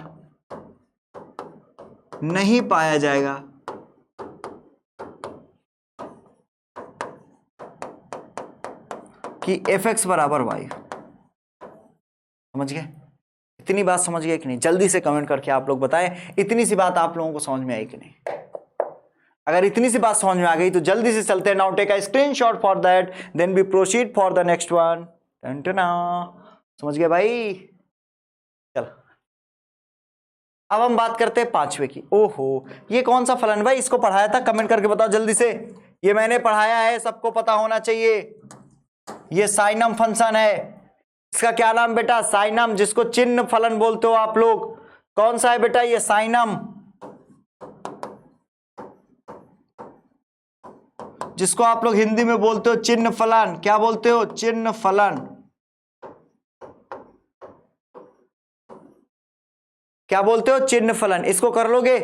नहीं पाया जाएगा कि एफ एक्स बराबर वाई। समझ गए? इतनी बात समझ गए कि नहीं? जल्दी से कमेंट करके आप लोग बताएं इतनी सी बात आप लोगों को समझ में आई कि नहीं। अगर इतनी सी बात समझ में आ गई तो जल्दी से चलते हैं। Now take a screenshot for that, then we proceed for the next one. समझ गए भाई? चल अब हम बात करते हैं पांचवे की। ओहो, ये कौन सा फलन भाई? इसको पढ़ाया था? कमेंट करके बताओ जल्दी से। ये मैंने पढ़ाया है, सबको पता होना चाहिए। ये साइनम फंक्शन है। इसका क्या नाम बेटा? साइनम, जिसको चिन्ह फलन बोलते हो आप लोग। कौन सा है बेटा? ये साइनम, जिसको आप लोग हिंदी में बोलते हो चिन्ह फलन। क्या बोलते हो? चिन्ह फलन। क्या बोलते हो? चिन्ह फलन। इसको कर लोगे?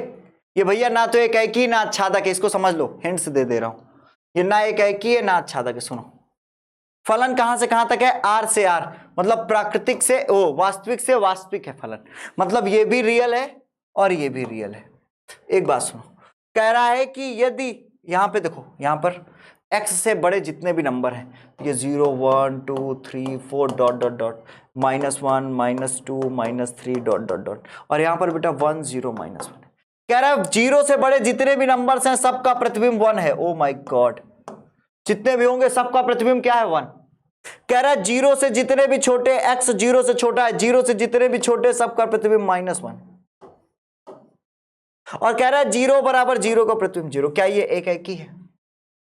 ये भैया ना तो एक एकी ना आच्छादक है, इसको समझ लो, हिंट्स दे दे रहा हूं। ये ना एक एकी है ना आच्छादक है। सुनो, फलन कहां से कहां तक है? आर से आर, मतलब प्राकृतिक से वास्तविक से वास्तविक है फलन। मतलब ये भी रियल है और ये भी रियल है। एक बात सुनो, कह रहा है कि यदि यहां पे देखो, यहां पर x से बड़े जितने भी नंबर हैं, ये 0 1 2 3 4 dot dot dot, -1 -2 -3 dot dot dot, और यहां पर बेटा 1 0 -1। कह रहा है 0 से बड़े जितने भी नंबर्स हैं सबका प्रतिबिंब 1 है। ओ माय गॉड, जितने भी होंगे सबका प्रतिबिंब क्या है? 1। कह रहा है 0 से जितने भी छोटे, x 0 से छोटा है, 0 से जितने भी छोटे सबका प्रतिबिंब -1। और कह रहा है 0 बराबर 0 का प्रतिबिंब 0। क्या ये एक ही है?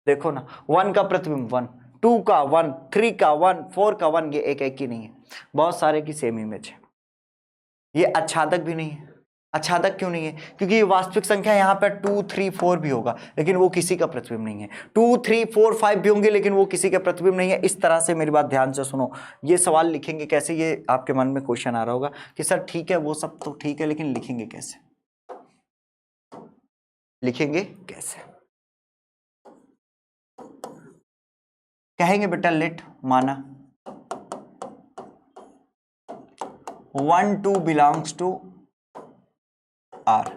देखो ना, 1 का प्रतिबिंब 1, 2 का 1, 3 का 1, 4 का 1, ये एक ही नहीं है, बहुत सारे की सेम इमेज है। ये आच्छादक भी नहीं है। आच्छादक क्यों नहीं है? क्योंकि ये वास्तविक संख्या यहाँ पर 2 3 4 भी होगा लेकिन वो किसी का प्रतिबिंब नहीं है। 2 3 4 5 भी होंगे लेकिन वो किसी का प्रतिबिंब नहीं है। इस तरह से मेरी बात ध्यान से सुनो। ये सवाल लिखेंगे कैसे? ये आपके मन में क्वेश्चन आ रहा होगा कि सर ठीक है वो सब तो ठीक है लेकिन लिखेंगे कैसे? लिखेंगे कैसे? कहेंगे बेटा लेट माना 1 2 बिलोंग्स टू आर,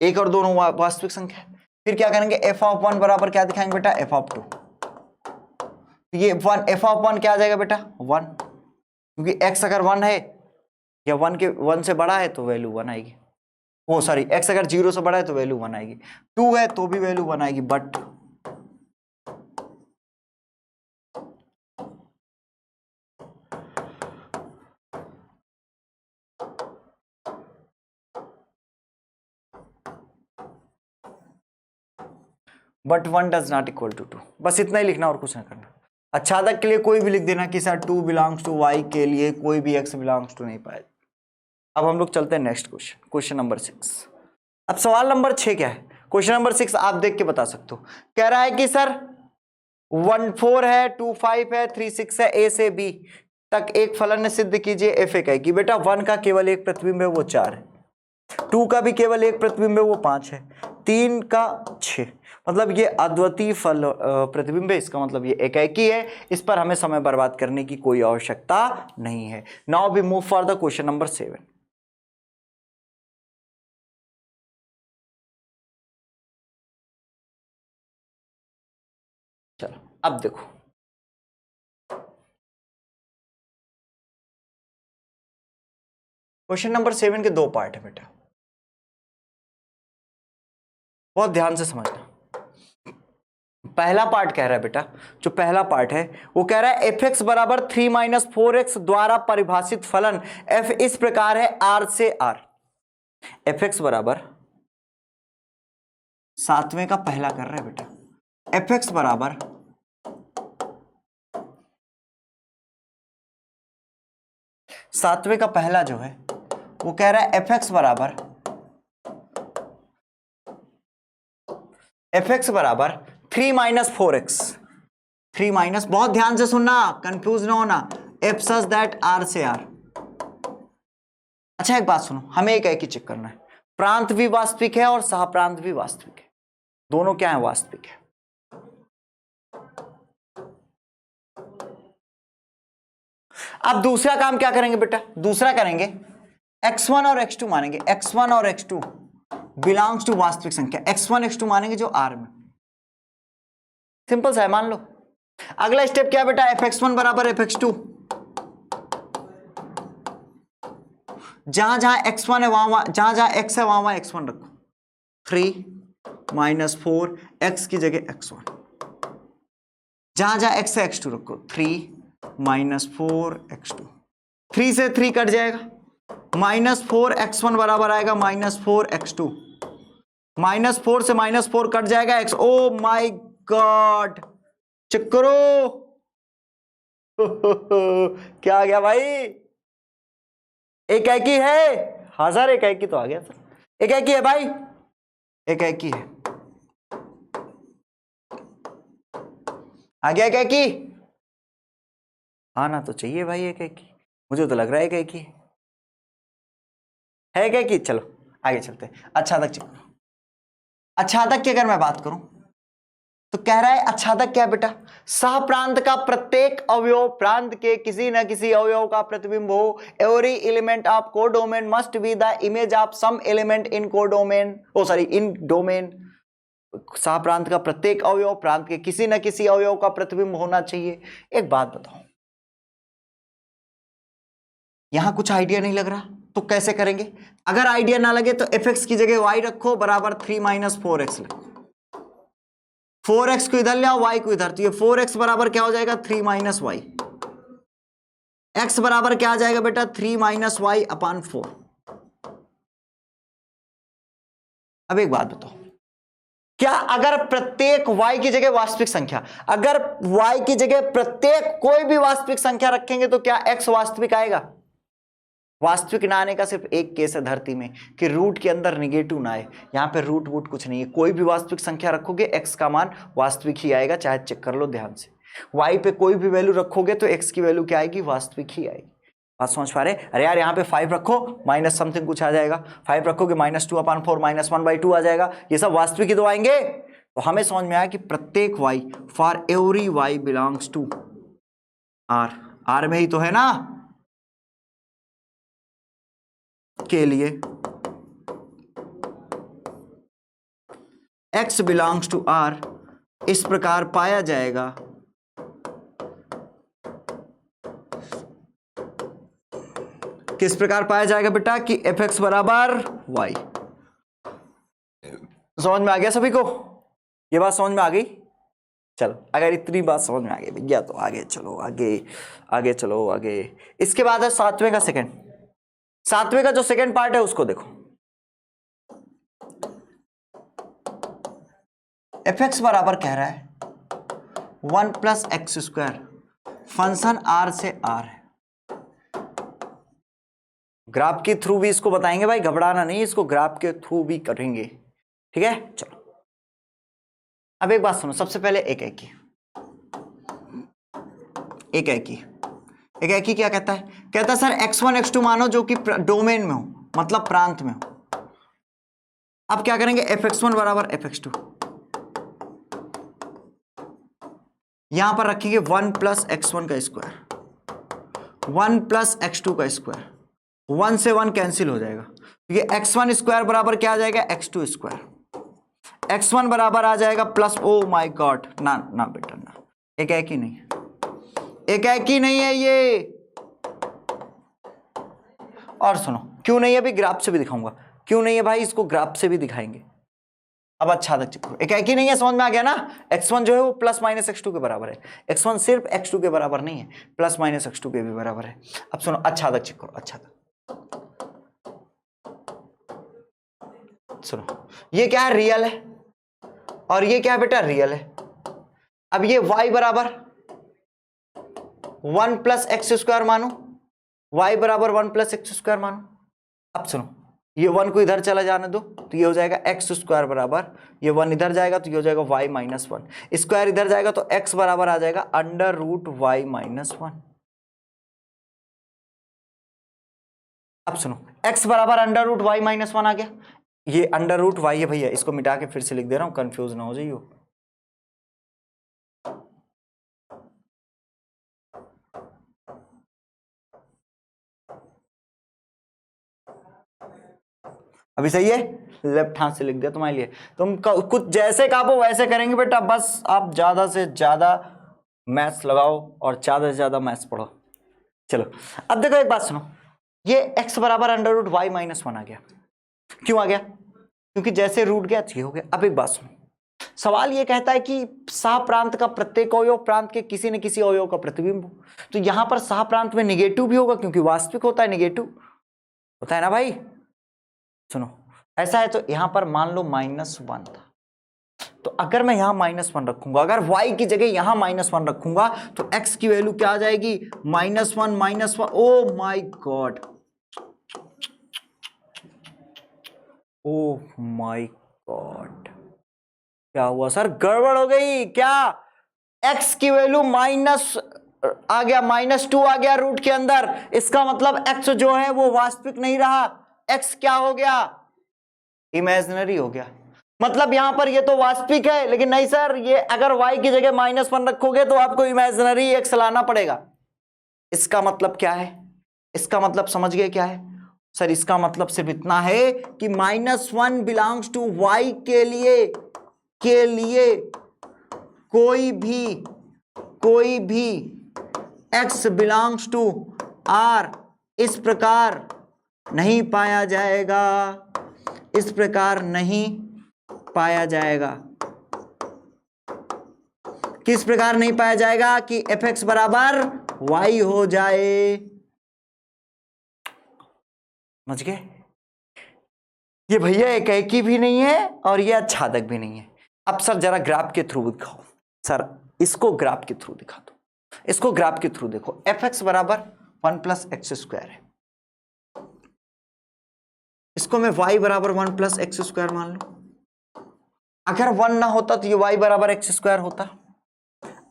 एक और दोनों वास्तविक संख्या। फिर क्या करेंगे? एफ ऑफ 1 बराबर क्या दिखाएंगे बेटा? F of 2। ये 1 एफ ऑफ 1 क्या आ जाएगा बेटा? 1, क्योंकि x अगर 1 है या 1 से बड़ा है तो वैल्यू 1 आएगी। ओ सॉरी, x अगर 0 से बड़ा है तो वैल्यू 1 आएगी, 2 है तो भी वैल्यू 1 आएगी। But but 1 does not equal to 2। बस इतना ही लिखना और कुछ नहीं करना। आच्छादक के लिए कोई भी लिख देना कि सर 2 बिलोंग्स टू y, के लिए कोई भी x बिलोंग्स टू नहीं पाएगा। अब हम लोग चलते हैं नेक्स्ट क्वेश्चन, क्वेश्चन नंबर 6। अब सवाल नंबर 6 क्या है? क्वेश्चन नंबर 6 आप देख के बता सकते हो। कह रहा है कि सर 1 4 है, 2 5 है, 3 6 है, ए से बी तक एक फलन ने सिद्ध कीजिए एफ एक है कि बेटा 1 का केवल एक प्रतिबिंब है वो 4 है, 2 का भी केवल एक प्रतिबिंब है वो 5 है, 3 का 6। मतलब ये अद्वितीय फल प्रतिबिंब है, इसका मतलब ये एकाएकी है। इस पर हमें समय बर्बाद करने की कोई आवश्यकता नहीं है। Now we move for the question number 7। चलो अब देखो, क्वेश्चन नंबर 7 के 2 पार्ट है बेटा, बहुत ध्यान से समझना। पहला पार्ट कह रहा है बेटा, जो पहला पार्ट है वो कह रहा है एफ एक्स बराबर 3 - 4x द्वारा परिभाषित फलन f इस प्रकार है r से r। एफ एक्स बराबर 7वें का पहला कर रहा है बेटा, एफ एक्स बराबर 7वें का पहला जो है वो कह रहा है एफ एक्स बराबर 3 - 4x। 3 बहुत ध्यान से सुनना, कंफ्यूज ना होना। एफ सच दैट r से r। अच्छा एक बात सुनो, हमें एक ही चेक करना है, प्रांत भी वास्तविक है और सहप्रांत भी वास्तविक है, दोनों क्या है? वास्तविक है। अब दूसरा काम क्या करेंगे बेटा? दूसरा करेंगे x1 और x2 मानेंगे, x1 और x2 बिलोंग्स टू वास्तविक संख्या, x1 x2 मानेंगे जो r में। सिंपल सा है, मान लो अगला स्टेप क्या बेटा, fx1 बराबर fx2, जहां जहां x1 है वहां जहां जहां x है वहां x1 रखो, 3 माइनस 4 x की जगह x1, जहां जहां x है x2 रखो, 3 माइनस 4 x2, 3 से 3 कट जाएगा, -4 x1 बराबर आएगा -4 x2, -4 से -4 कट जाएगा x, oh my god, check करो क्या आ गया भाई, एक की है, हजार एक की तो आ गया सर, एक की है भाई, एक की है, आ गया एक की, आना तो चाहिए भाई एक की, मुझे तो लग रहा है एक की है क्या कि, चलो आगे चलते हैं। अच्छादक चलो, अच्छादक की अगर मैं बात करूं तो कह रहा है अच्छादक क्या बेटा, सह प्रांत का प्रत्येक अवयव प्रांत के किसी न किसी अवयव का प्रतिबिंब हो, every element of codomain must be the image of some element in codomain, oh sorry in domain, सह प्रांत का प्रत्येक अवयव प्रांत के किसी न किसी अवयव का प्रतिबिंब होना चाहिए। एक बात बताओ, यहां कुछ आइडिया नहीं लग रहा तो कैसे करेंगे, अगर आइडिया ना लगे तो fx की जगह y रखो बराबर 3 माइनस 4x लिखो, 4x को इधर ले आओ y को इधर, तो ये 4x बराबर क्या हो जाएगा 3 माइनस वाई, x बराबर क्या आ जाएगा बेटा 3 माइनस वाई अपॉन 4। अब एक बात बताओ, क्या अगर प्रत्येक y की जगह वास्तविक संख्या, अगर y की जगह प्रत्येक कोई भी वास्तविक संख्या रखेंगे तो क्या x वास्तविक आएगा, वास्तविक ना आने का सिर्फ एक केस है धरती में कि रूट के अंदर निगेटिव ना आए, यहां पे रूट वूट कुछ नहीं है, कोई भी वास्तविक संख्या रखोगे x का मान वास्तविक ही आएगा, चाहे चेक कर लो ध्यान से, y पे कोई भी वैल्यू रखोगे तो x की वैल्यू क्या आएगी, वास्तविक ही आएगी। बात समझ पा रहे, अरे यार यहाँ पे 5 रखो माइनस समथिंग कुछ आ जाएगा, 5 रखोगे -2 अपॉन 4 -1/2 आ जाएगा, ये सब वास्तविक ही तो आएंगे। तो हमें समझ में आया कि प्रत्येक y for every y belongs to r, r में ही तो है ना के लिए x बिलोंग्स टू r इस प्रकार पाया जाएगा किस प्रकार पाया जाएगा बेटा कि fx बराबर y। समझ में आ गया सभी को, ये बात समझ में आ गई, चलो अगर इतनी बात समझ में आ गई भैया तो आगे चलो, आगे चलो आगे। इसके बाद है सातवें का सेकंड, सातवें का जो सेकंड पार्ट है उसको देखो, fx बराबर कह रहा है 1 plus x square, function r से r है, ग्राफ के थ्रू भी इसको बताएंगे भाई, घबराना नहीं, इसको ग्राफ के थ्रू भी करेंगे, ठीक है। चलो अब एक बात सुनो, सबसे पहले एक की क्या कहता है, कहता है सर x1 x2 मानो जो कि डोमेन में हो, मतलब प्रांत में हो। अब क्या करेंगे, fx1 बराबर fx2, यहां पर रखेंगे 1 प्लस x1 का स्क्वायर, 1 प्लस x2 का स्क्वायर, 1 से 1 कैंसिल हो जाएगा, तो ये x1 स्क्वायर बराबर क्या आ जाएगा x2 स्क्वायर, x1 बराबर आ जाएगा प्लस, ओ माय गॉड, ना ना बेटा ना, एक ही नहीं है, एक ही नहीं है ये, और सुनो क्यों नहीं है, अभी ग्राफ से भी दिखाऊंगा क्यों नहीं है भाई, इसको ग्राफ से भी दिखाएंगे। अब अच्छा तक चुप, एक ही नहीं है, समझ में आ गया ना, x1 जो है वो प्लस माइनस x2 के बराबर है, x1 सिर्फ x2 के बराबर नहीं है, प्लस माइनस x2 के भी बराबर है। अब सुनो अच्छा तक चेक करो, अच्छा तक सुनो, ये क्या है, रियल है, और ये क्या है बेटा, रियल है। अब ये y बराबर 1 प्लस एक्स स्क्वायर मानो, y बराबर 1 प्लस एक्स स्क्वायर मानो। अब सुनो, ये 1 को इधर चला जाने दो, तो ये हो जाएगा एक्स स्क्वायर बराबर, ये 1 इधर जाएगा तो ये हो जाएगा y माइनस 1, स्क्वायर इधर जाएगा तो x बराबर आ जाएगा अंडर रूट y माइनस 1। अब सुनो, x बराबर अंडर रूट y माइनस 1 आ गया, ये अंडर रूट y है भैया, इसको मिटा के फिर से लिख दे रहा हूं, कंफ्यूज ना हो जाइए। अभी सही है, लेफ्ट हाथ से लिख दिया तुम्हारे लिए, तुम कुछ जैसे काबो वैसे करेंगे बेटा, बस आप ज्यादा से ज्यादा मैथ्स लगाओ और ज्यादा से ज्यादा मैथ्स पढ़ो। चलो अब देखो एक बात सुनो, ये x बराबर अंडर रूट वाई माइनस 1 आ गया। क्यों आ गया? क्योंकि जैसे रूट गया ये हो गया। अब एक बात सुनो, सवाल ये कहता है कि सह प्रांत का प्रत्येक अवयव प्रांत के किसी न किसी अवयव का प्रतिबिंब हो। तो यहां पर सह प्रांत में निगेटिव भी होगा क्योंकि वास्तविक होता है, निगेटिव होता है ना भाई। सुनो ऐसा है तो यहां पर मान लो -1 था, तो अगर मैं यहां -1 रखूंगा, अगर y की जगह यहां -1 रखूंगा तो x की वैल्यू क्या आ जाएगी? -1 ओ my God, O my God, क्या हुआ सर? गड़बड़ हो गई क्या? x की वैल्यू माइनस आ गया, -2 आ गया रूट के अंदर। इसका मतलब x जो है वो वास्तविक नहीं रहा, x क्या हो गया? इमेजिनरी हो गया। मतलब यहां पर ये तो वास्तविक है, लेकिन नहीं सर, ये अगर y की जगह -1 रखोगे तो आपको इमेजिनरी x लाना पड़ेगा। इसका मतलब क्या है? इसका मतलब समझ गए क्या है सर? इसका मतलब सिर्फ इतना है कि -1 बिलोंग्स टू y के लिए कोई भी x बिलोंग्स टू r इस प्रकार नहीं पाया जाएगा, इस प्रकार नहीं पाया जाएगा। किस प्रकार नहीं पाया जाएगा? कि fx बराबर y हो जाए। समझ गए? ये भैया एकाएकी भी नहीं है और ये आच्छादक भी नहीं है। अब सर जरा ग्राफ के थ्रू दिखाओ। सर इसको ग्राफ के थ्रू दिखा दो, इसको ग्राफ के थ्रू देखो। fx बराबर 1 + x² है, इसको मैं y बराबर 1 + x² मान लूं। अगर 1 ना होता तो ये y बराबर x² होता,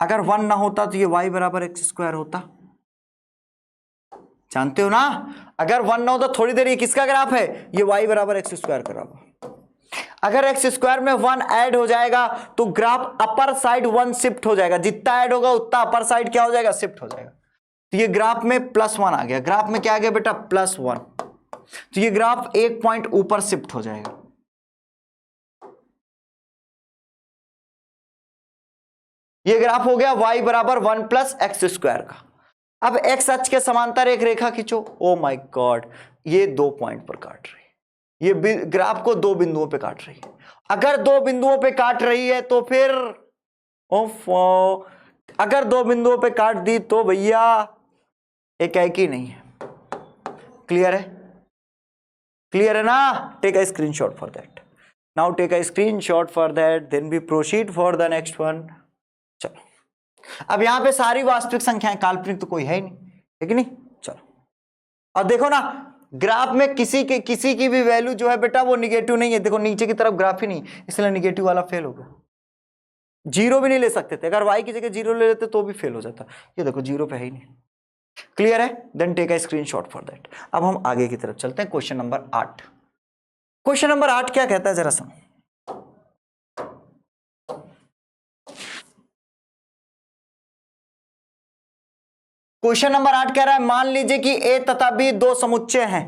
अगर 1 ना होता तो ये y बराबर x² होता। जानते हो ना, अगर 1 ना होता, थोड़ी देर ये किसका ग्राफ है? ये y बराबर x² का ग्राफ। अगर x² में 1 ऐड हो जाएगा तो ग्राफ अपर साइड 1 शिफ्ट हो जाएगा, जितना ऐड होगा उतना अपर साइड क्या हो जाएगा? शिफ्ट हो जाएगा। तो ये ग्राफ में +1 आ गया, ग्राफ में क्या आ गया बेटा? +1। तो ये ग्राफ 1 पॉइंट ऊपर शिफ्ट हो जाएगा। ये ग्राफ हो गया y बराबर 1 + x² का। अब x अक्ष के समांतर एक रेखा खींचो। ओ माय गॉड, ये 2 पॉइंट पर काट रही है, ये ग्राफ को 2 बिंदुओं पे काट रही है। अगर 2 बिंदुओं पे काट रही है तो फिर अगर 2 बिंदुओं पे काट दी तो भैया एकाएकी नहीं है। क्लियर है? क्लियर है ना? Take a screenshot for that. Now take a screenshot for that, then we proceed for the next one. चलो अब यहां पे सारी वास्तविक संख्याएं, काल्पनिक तो कोई है ही नहीं, है कि नहीं? चलो अब देखो ना, ग्राफ में किसी की भी वैल्यू जो है बेटा वो निगेटिव नहीं है। देखो नीचे की तरफ ग्राफ ही नहीं, इसलिए निगेटिव वाला फेल हो गया। 0 भी नहीं ले सकते थे, अगर y की जगह 0 ले लेते तो भी फेल हो जाता। ये देखो 0 पे है ही नहीं। क्लियर है? Then take a screenshot for that. अब हम आगे की तरफ चलते हैं। Question number 8। क्वेश्चन नंबर 8 क्या कहता है जरा सुनो। क्वेश्चन नंबर 8 कह रहा है मान लीजिए कि a तथा b 2 समुच्चय हैं।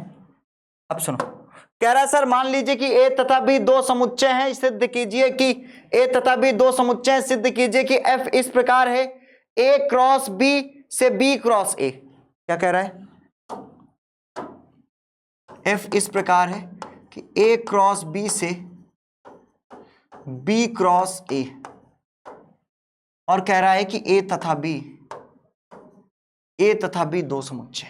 अब सुनो, कह रहा है सर मान लीजिए कि a तथा b 2 समुच्चय हैं, सिद्ध कीजिए कि a तथा b 2 समुच्चय हैं, सिद्ध कीजिए कि f इस प्रकार है a क्रॉस b से b क्रॉस a। क्या कह रहा है? f इस प्रकार है कि a क्रॉस b से b क्रॉस a, और कह रहा है कि a तथा b 2 समुच्चय।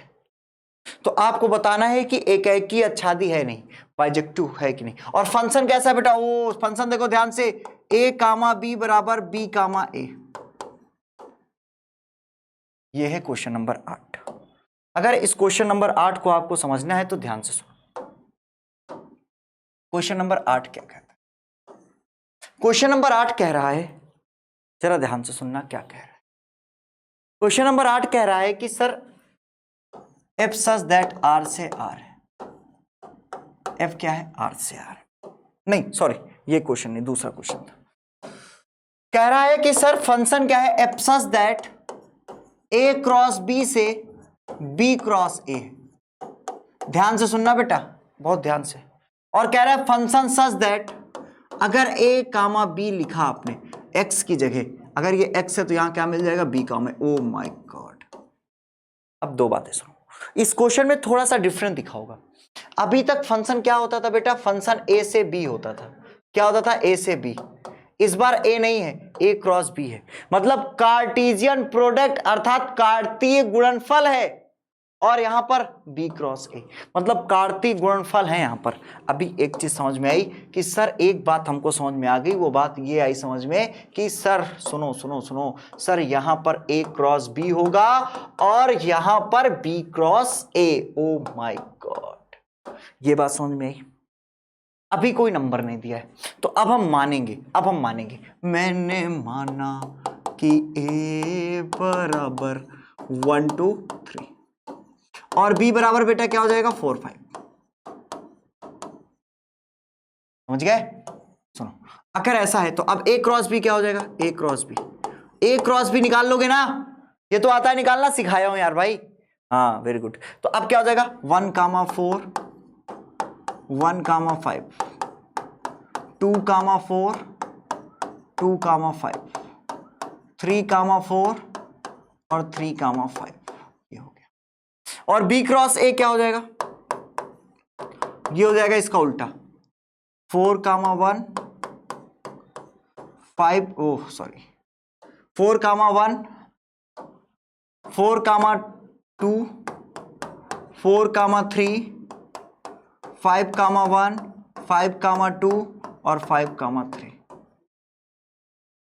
तो आपको बताना है कि एकाएकी आच्छादी है नहीं, बाइजेक्टिव है कि नहीं। और फंक्शन कैसा है बेटा? वो फंक्शन देखो ध्यान से, a, b बराबर b, a। ये है क्वेश्चन नंबर 8। अगर इस क्वेश्चन नंबर 8 को आपको समझना है तो ध्यान से सुनो। क्वेश्चन नंबर 8 क्या कहता है? क्वेश्चन नंबर 8 कह रहा है, जरा ध्यान से सुनना क्या कह रहा है। क्वेश्चन नंबर 8 कह रहा है कि sir f such that r से r है। f क्या है? r से r। नहीं सॉरी, ये क्वेश्चन नहीं, दूसरा क्वेश्चन था। कह रहा है कि सर फंक्शन क्या है? f such that a cross b से b क्रॉस a। ध्यान से सुनना बेटा, बहुत ध्यान से। और कह रहा है फंक्शन सच दैट, अगर a, b लिखा आपने x की जगह, अगर ये x है तो यहां क्या मिल जाएगा, b का में। ओ माय गॉड। अब दो बातें सुनो, इस क्वेश्चन में थोड़ा सा डिफरेंट दिखा होगा। अभी तक फंक्शन क्या होता था बेटा, फंक्शन a से b होता था। क्या होता था, a से b। इस बार a नहीं है, a क्रॉस b है, मतलब कार्टेशियन प्रोडक्ट अर्थात कार्तीय गुणनफल है, और यहां पर b क्रॉस a, मतलब कार्तीय गुणनफल है यहां पर। अभी एक चीज समझ में आई कि सर, एक बात हमको समझ में आ गई, वो बात ये आई समझ में कि सर सुनो सुनो सुनो सर, यहां पर a क्रॉस b होगा और यहां पर b cross a। O my God, ये बात समझ में आई। अभी कोई नंबर नहीं दिया है, तो अब हम मानेंगे, मैंने माना कि a बराबर 1 2 3 और b बराबर बेटा क्या हो जाएगा, 4 5। समझ गए? सुनो, अगर ऐसा है तो अब a क्रॉस b क्या हो जाएगा, a क्रॉस b निकाल लोगे ना, ये तो आता है निकालना, सिखाया हूं यार भाई। हाँ वेरी गुड। तो अब क्या हो जाएगा, 1 कामा 4 1 कामा 5 2 कामा 4 2 कामा 5 3 कामा 4 और 3 कामा 5, ये हो गया। और b क्रॉस a क्या हो जाएगा, ये हो जाएगा इसका उल्टा, 4 कामा 1 5 ओह सॉरी 4 कामा 1 4 कामा 2 4 कामा 3 5 कामा 1 5 कामा 2 और 5 कामा 3।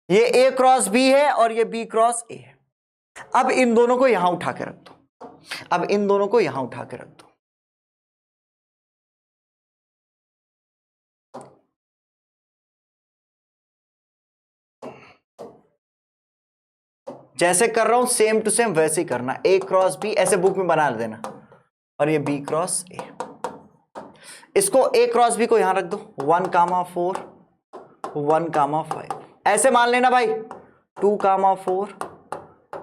ये a क्रॉस b है और ये b क्रॉस a है। अब इन दोनों को यहां उठा के रख दो, जैसे कर रहा हूं सेम टू सेम वैसे ही करना, a क्रॉस b ऐसे बुक में बना देना, और ये b क्रॉस a। इसको a क्रॉस b को यहां रख दो, 1 कामा 4 1 कामा 5, ऐसे मान लेना भाई, 2 कामा 4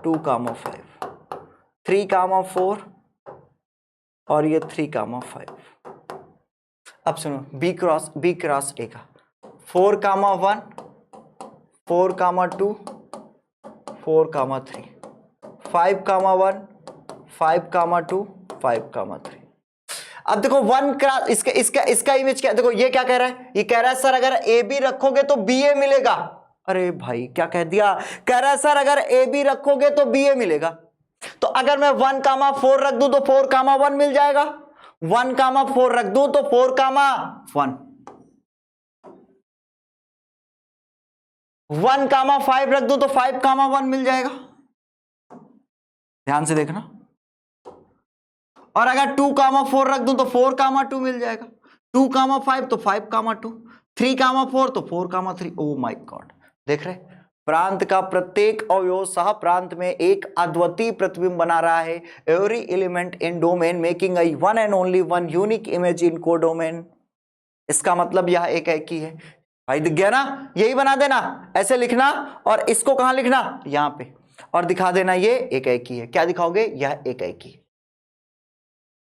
2 कामा 5 3 कामा 4 और ये 3 कामा 5। अब सुनो, b क्रॉस a का 4 कामा 1 4 कामा 2 4 कामा 3 5 कामा 1 5 कामा 2 5 कामा 3। अब देखो 1 क्रॉस इसका इमेज क्या, देखो ये क्या कह रहा है, ये कह रहा है सर अगर ए बी रखोगे तो बी ए मिलेगा। अरे भाई क्या कह दिया, कह रहा है सर अगर ए बी रखोगे तो बी ए मिलेगा। तो अगर मैं 1 कामा 4 रख दूं तो 4 कामा 1 मिल जाएगा, 1 कामा 4 रख दूं तो 4 कामा 1, 1 कामा 5 रख दूं तो 5 कामा 1 मिल जाएगा। ध्यान से देखना। और अगर 2 कामा 4 रख दूं तो 4 कामा 2 मिल जाएगा, 2 कामा 5 तो 5 कामा 2, 3 कामा 4 तो 4 कामा 3। ओ माय गॉड, देख रहे, प्रांत का प्रत्येक अवयव सह प्रांत में एक अद्वितीय प्रतिबिंब बना रहा है। Every element in domain making a one and only one unique image in codomain. इसका मतलब यह एक ही है भाई, दिख गया ना, यही बना देना, ऐसे लिखना और इसको कहां लिखना, यहां पे, और दिखा देना ये एक ही है। क्या दिखाओगे, यह एक ही।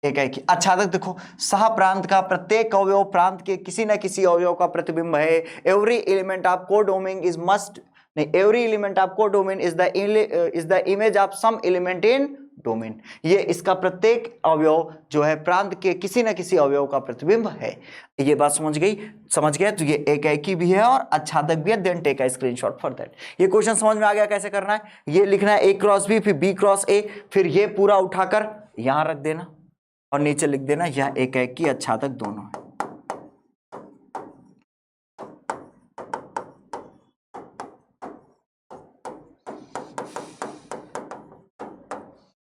अच्छा तक देखो, सह प्रांत का प्रत्येक अवयव प्रांत के किसी न किसी अवयव का प्रतिबिंब है। Every element of codomain is must नहीं, every element of codomain is the image of some element in domain. ये इसका प्रत्येक अवयव जो है प्रांत के किसी न किसी अवयव का प्रतिबिंब है। ये बात समझ गए तो ये एक ही भी है और अच्छादक भी है। Then take a screenshot for that. ये क्वेश्चन समझ में आ गया कैसे करना है, ये लिखना है a क्रॉस b फिर b क्रॉस a, फिर ये पूरा उठाकर यहां रख देना और नीचे लिख देना यह एक ही अच्छादक दोनों है।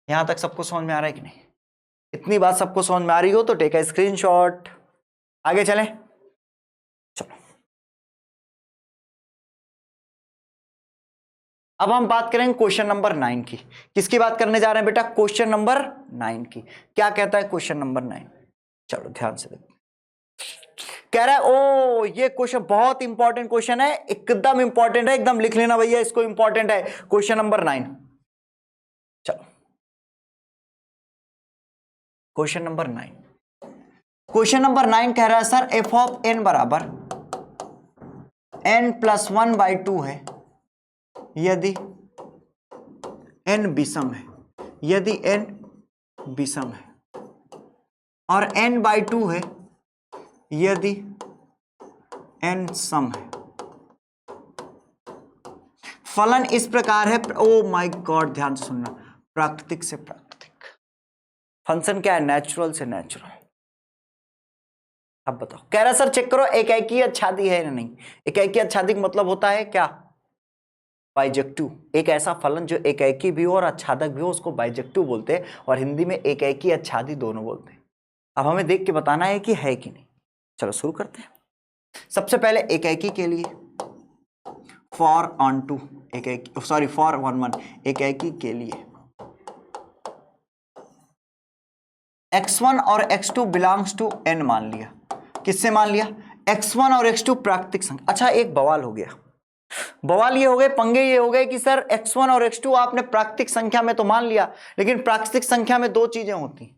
यहां तक सबको समझ में आ रहा है कि नहीं? इतनी बात सबको समझ में आ रही हो तो टेक अ स्क्रीनशॉट। आगे चलें, चलो अब हम बात करेंगे क्वेश्चन नंबर 9 की। किसकी बात करने जा रहे हैं बेटा, क्वेश्चन नंबर 9 की। क्या कहता है क्वेश्चन नंबर 9, चलो ध्यान से देखो। कह रहा है ओ ये क्वेश्चन बहुत इंपॉर्टेंट क्वेश्चन है, एकदम इंपॉर्टेंट है, एकदम लिख लेना भैया इसको, इंपॉर्टेंट है क्वेश्चन नंबर 9। चलो क्वेश्चन नंबर 9, क्वेश्चन नंबर 9 कह रहा है सर एफ ऑफ एन बराबर n+1/2 है, यदि n विषम है, यदि n विषम है, और n/2 है यदि n सम है। फलन इस प्रकार है, ओ माय गॉड ध्यान से सुनना, प्राकृतिक से प्राकृतिक। फंक्शन क्या है? नेचुरल से नेचुरल। अब बताओ, कह रहा सर चेक करो एकाएकी आच्छादी है या नहीं। एकाएकी आच्छादी का मतलब होता है क्या? बाइजेक्टिव। एक ऐसा फलन जो एकाएकी भी हो और आच्छादक भी हो उसको बाइजेक्टिव बोलते हैं, और हिंदी में एकाएकी आच्छादी दोनों बोलते हैं। अब हमें देख के बताना है कि है कि नहीं। चलो शुरू करते हैं। सबसे पहले एकाएकी के लिए फॉर ऑन टू एकाएकी, सॉरी फॉर 1 1 एकाएकी के लिए x1 और x2 बिलोंग्स टू n मान लिया। किससे मान लिया? x1 और x2 प्राकृतिक संख्या। अच्छा एक बवाल हो गया, बवाल ये हो गए, पंगे ये हो गए कि सर x1 और x2 आपने प्राकृतिक संख्या में तो मान लिया, लेकिन प्राकृतिक संख्या में दो चीजें होती,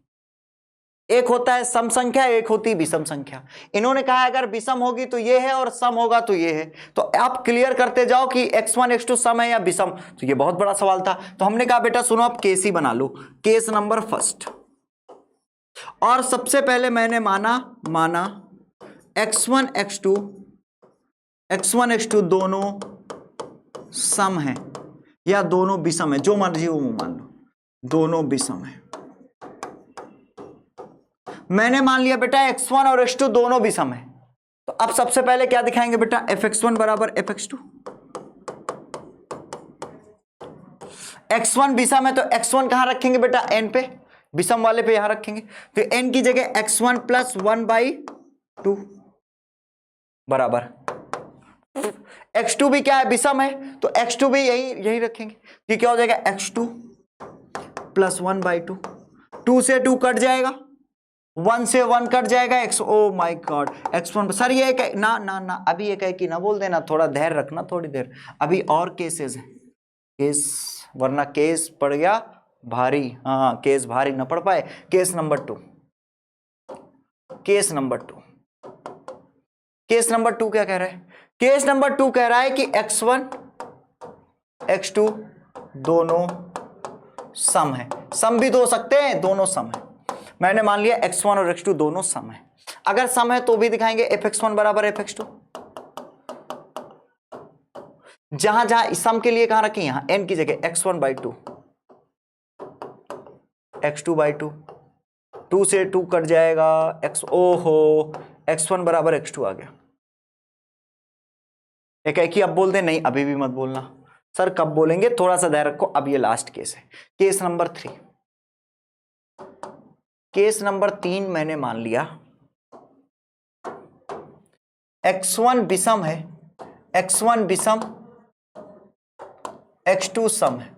एक होता है सम संख्या, एक होती विषम संख्या। इन्होंने कहा अगर विषम होगी तो ये है और सम होगा तो ये है। तो आप क्लियर करते जाओ कि x1 x2 सम है या विषम। तो ये बहुत बड़ा सवाल था। तो हमने कहा बेटा सुनो, आप केस ही बना लो, केस नंबर फर्स्ट। और सबसे पहले मैंने माना x1 x2 दोनों सम है या दोनों विषम है, जो मर्जी हो वो मान लो, दोनों विषम है। मैंने मान लिया बेटा x1 और x2 दोनों विषम है। तो अब सबसे पहले क्या दिखाएंगे बेटा? fx1 बराबर fx2। x1 विषम है तो x1 कहां रखेंगे बेटा? n पे, विषम वाले पे यहां रखेंगे। तो n की जगह x1 + 1/2 बराबर x2 भी क्या है? विषम है, तो x2 भी यही रखेंगे। ये क्या हो जाएगा? x2 + 1/2। 2 से 2 कट जाएगा, 1 से 1 कट जाएगा, x, oh my God, x1 sir ये एक ना ना ना अभी एक है कि ना बोल देना, थोड़ा धैर्य रखना, थोड़ी देर अभी और केसेस है, केस, वरना केस पड़ गया भारी। हाँ केस भारी ना पड़ पाए। Case number 2, case number 2, case number 2 क्या कह रहा है? केस नंबर 2 कह रहा है कि x1 x2 दोनों सम है। सम भी दो सकते हैं, दोनों सम है। मैंने मान लिया x1 और x2 दोनों सम है। अगर सम है तो भी दिखाएंगे fx1 बराबर fx2। जहां जहां सम के लिए कहां रखें? यहां n की जगह x1/2 x2/2, 2 से 2 कट जाएगा, x, ओहो x1 बराबर x2 आ गया। एकाएकी अब बोल दे? नहीं अभी भी मत बोलना। सर कब बोलेंगे? थोड़ा सा धैर्य रखो। अब ये लास्ट केस है, केस नंबर 3। केस नंबर 3 मैंने मान लिया x1 विषम है, x1 विषम, x2 सम है।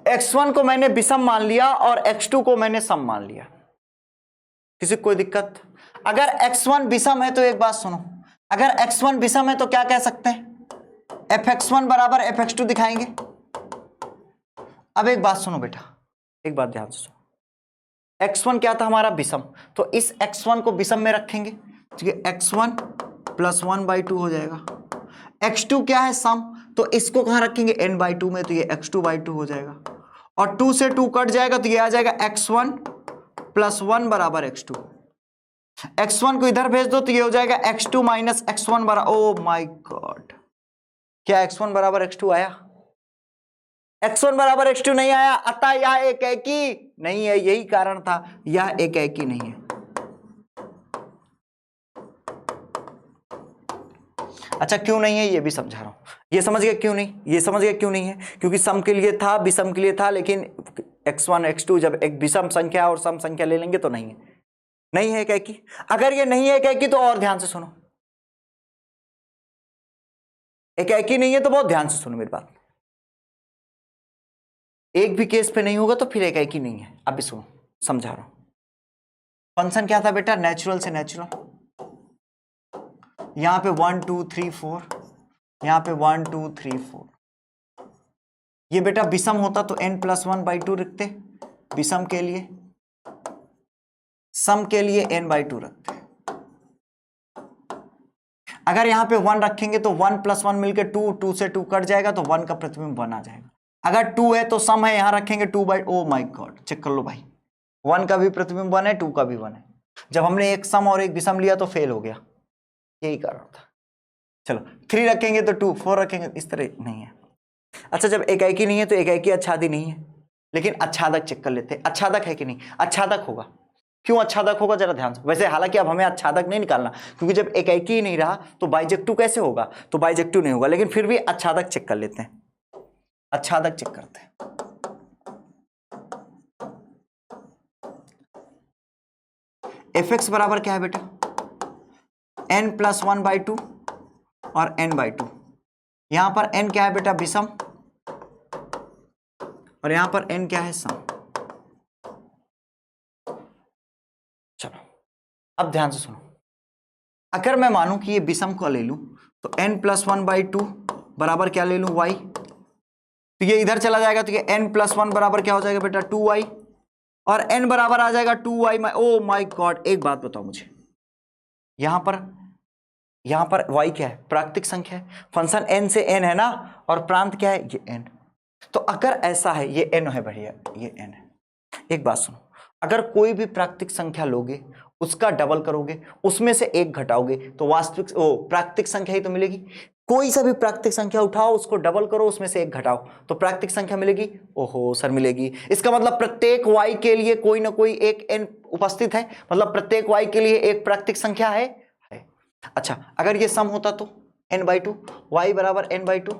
x1 को मैंने विषम मान लिया और x2 को मैंने सम मान लिया। किसी को कोई दिक्कत? अगर x1 विषम है तो एक बात सुनो, अगर x1 विषम है तो क्या कह सकते हैं? fx1 बराबर fx2 दिखाएंगे। अब एक बात सुनो बेटा, एक बात ध्यान से सुनो, x1 क्या था हमारा? विषम। तो इस x1 को विषम में रखेंगे, ठीक है, x1 + 1/2 हो जाएगा। x2 क्या है? सम, तो इसको कहां रखेंगे? n/2 में, तो ये x2/2 हो जाएगा। और 2 से 2 कट जाएगा तो ये आ जाएगा x1 + 1 बराबर x2। x1 को इधर भेज दो तो ये हो जाएगा x2 - x1 बराबर, ओ माय गॉड, क्या x1 बराबर x2 आया? x1 बराबर x2 नहीं आया, अतः यह एकाएकी नहीं है। यही कारण था, यह एकाएकी नहीं है। अच्छा क्यों नहीं है ये भी समझा रहा हूं। ये समझ गया क्यों नहीं? ये समझ गया क्यों नहीं है? क्योंकि सम के लिए था, विषम के लिए था, लेकिन x1 x2 जब एक विषम संख्या और सम संख्या ले लेंगे तो नहीं है, नहीं है एकाएकी। अगर ये नहीं है एकाएकी तो और ध्यान से सुनो, एकाएकी नहीं है तो बहुत ध्यान से सुनो मेरी बात। एक भी केस पे नहीं होगा तो फिर एकाएकी नहीं है। अभी सुनो, समझा रहा हूं। फंक्शन क्या था बेटा? नेचुरल से नेचुरल। यहां पे 1 2 3 4, यहां पे 1 2 3 4। ये बेटा विषम होता तो n + 1/2 रखते विषम के लिए, सम के लिए n/2 रखते। अगर यहाँ पे 1 रखेंगे तो 1 + 1 मिलके 2, 2 से 2 कट जाएगा तो 1 का प्रतिबिंब 1 आ जाएगा। अगर 2 है तो सम है, यहां रखेंगे 2/, ओ माय गॉड, चेक कर लो भाई, 1 का भी प्रतिबिंब 1 है, 2 का भी 1 है। जब हमने एक सम और एक विषम लिया तो फेल हो गया, यही कारण था। चलो 3 रखेंगे तो 2, 4 रखेंगे, इस तरह नहीं है। अच्छा, जब एकाएकी नहीं है तो एकाएकी आच्छादी नहीं है, लेकिन आच्छादक चेक कर लेते हैं। आच्छादक है कि नहीं? आच्छादक होगा। क्यों आच्छादक होगा जरा ध्यान से। वैसे हालांकि अब हमें आच्छादक नहीं निकालना, क्योंकि जब एकाएकी ही नहीं रहा तो बाइजेक्टिव कैसे होगा, तो बाइजेक्टिव नहीं होगा, लेकिन फिर भी आच्छादक चेक कर लेते हैं। आच्छादक चेक करते हैं। fx बराबर क्या है बेटा? n + 1/2 और n/2। यहां पर n क्या है बेटा? विषम, और यहां पर n क्या है? सम। चलो अब ध्यान से सुनो, अगर मैं मानूं कि ये विषम को ले लूं तो n + 1/2 बराबर क्या ले लूं? y। तो ये इधर चला जाएगा तो ये n + 1 बराबर क्या हो जाएगा बेटा? 2y, और n बराबर आ जाएगा 2y। ओ माय गॉड, एक बात बताओ मुझे, यहां पर y क्या है? प्राकृतिक संख्या है, फंक्शन n से n है ना, और प्रांत क्या है? ये n। तो अगर ऐसा है, ये n है भैया, ये n है। एक बात सुनो, अगर कोई भी प्राकृतिक संख्या लोगे, उसका डबल करोगे, उसमें से एक घटाओगे तो वास्तविक प्राकृतिक संख्या ही तो मिलेगी। कोई सा भी प्राकृतिक संख्या उठाओ, उसको डबल करो, उसमें से एक घटाओ तो प्राकृतिक संख्या मिलेगी। ओहो सर, मिलेगी। इसका मतलब प्रत्येक y के लिए कोई ना कोई एक n उपस्थित है, मतलब प्रत्येक y के लिए एक प्राकृतिक संख्या है। अच्छा, अगर ये सम होता तो n/2, y बराबर n/2,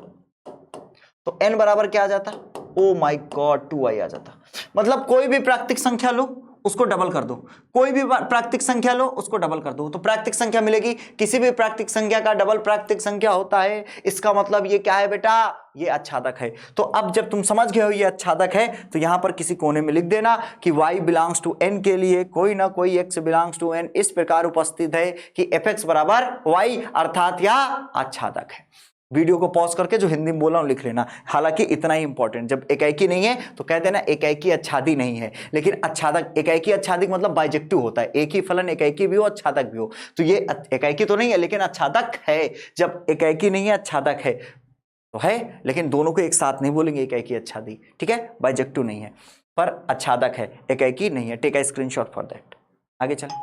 तो n बराबर क्या आ जाता? ओ माय गॉड, 2y आ जाता। मतलब कोई भी प्राकृतिक संख्या लो, उसको डबल कर दो, कोई भी प्राकृतिक संख्या लो, उसको डबल कर दो, तो प्राकृतिक संख्या मिलेगी। किसी भी प्राकृतिक संख्या का डबल प्राकृतिक संख्या होता है, इसका मतलब ये क्या है बेटा? ये आच्छादक है। तो अब जब तुम समझ गए हो ये आच्छादक है, तो यहां पर किसी कोने में लिख देना कि y बिलोंग्स टू n के लिए कोई ना कोई x बिलोंग्स टू n इस प्रकार उपस्थित है कि fx बराबर y, अर्थात यह आच्छादक है। वीडियो को पॉज करके जो हिंदी में बोला हूं लिख लेना। हालांकि इतना ही इंपॉर्टेंट, जब एकाएकी नहीं है तो कहते हैं ना एकाएकी आच्छादी नहीं है, लेकिन आच्छादक, एकाएकी आच्छादी मतलब बाइजेक्टिव होता है, एक ही फलन एकाएकी भी हो आच्छादक भी हो। तो ये एकाएकी तो नहीं है लेकिन आच्छादक है। जब एकाएकी नहीं है आच्छादक है तो है, लेकिन दोनों को एक साथ नहीं बोलेंगे एकाएकी आच्छादी, ठीक है? बाइजेक्टिव नहीं है पर आच्छादक है, एकाएकी नहीं है। Take a screenshot for that. आगे चले,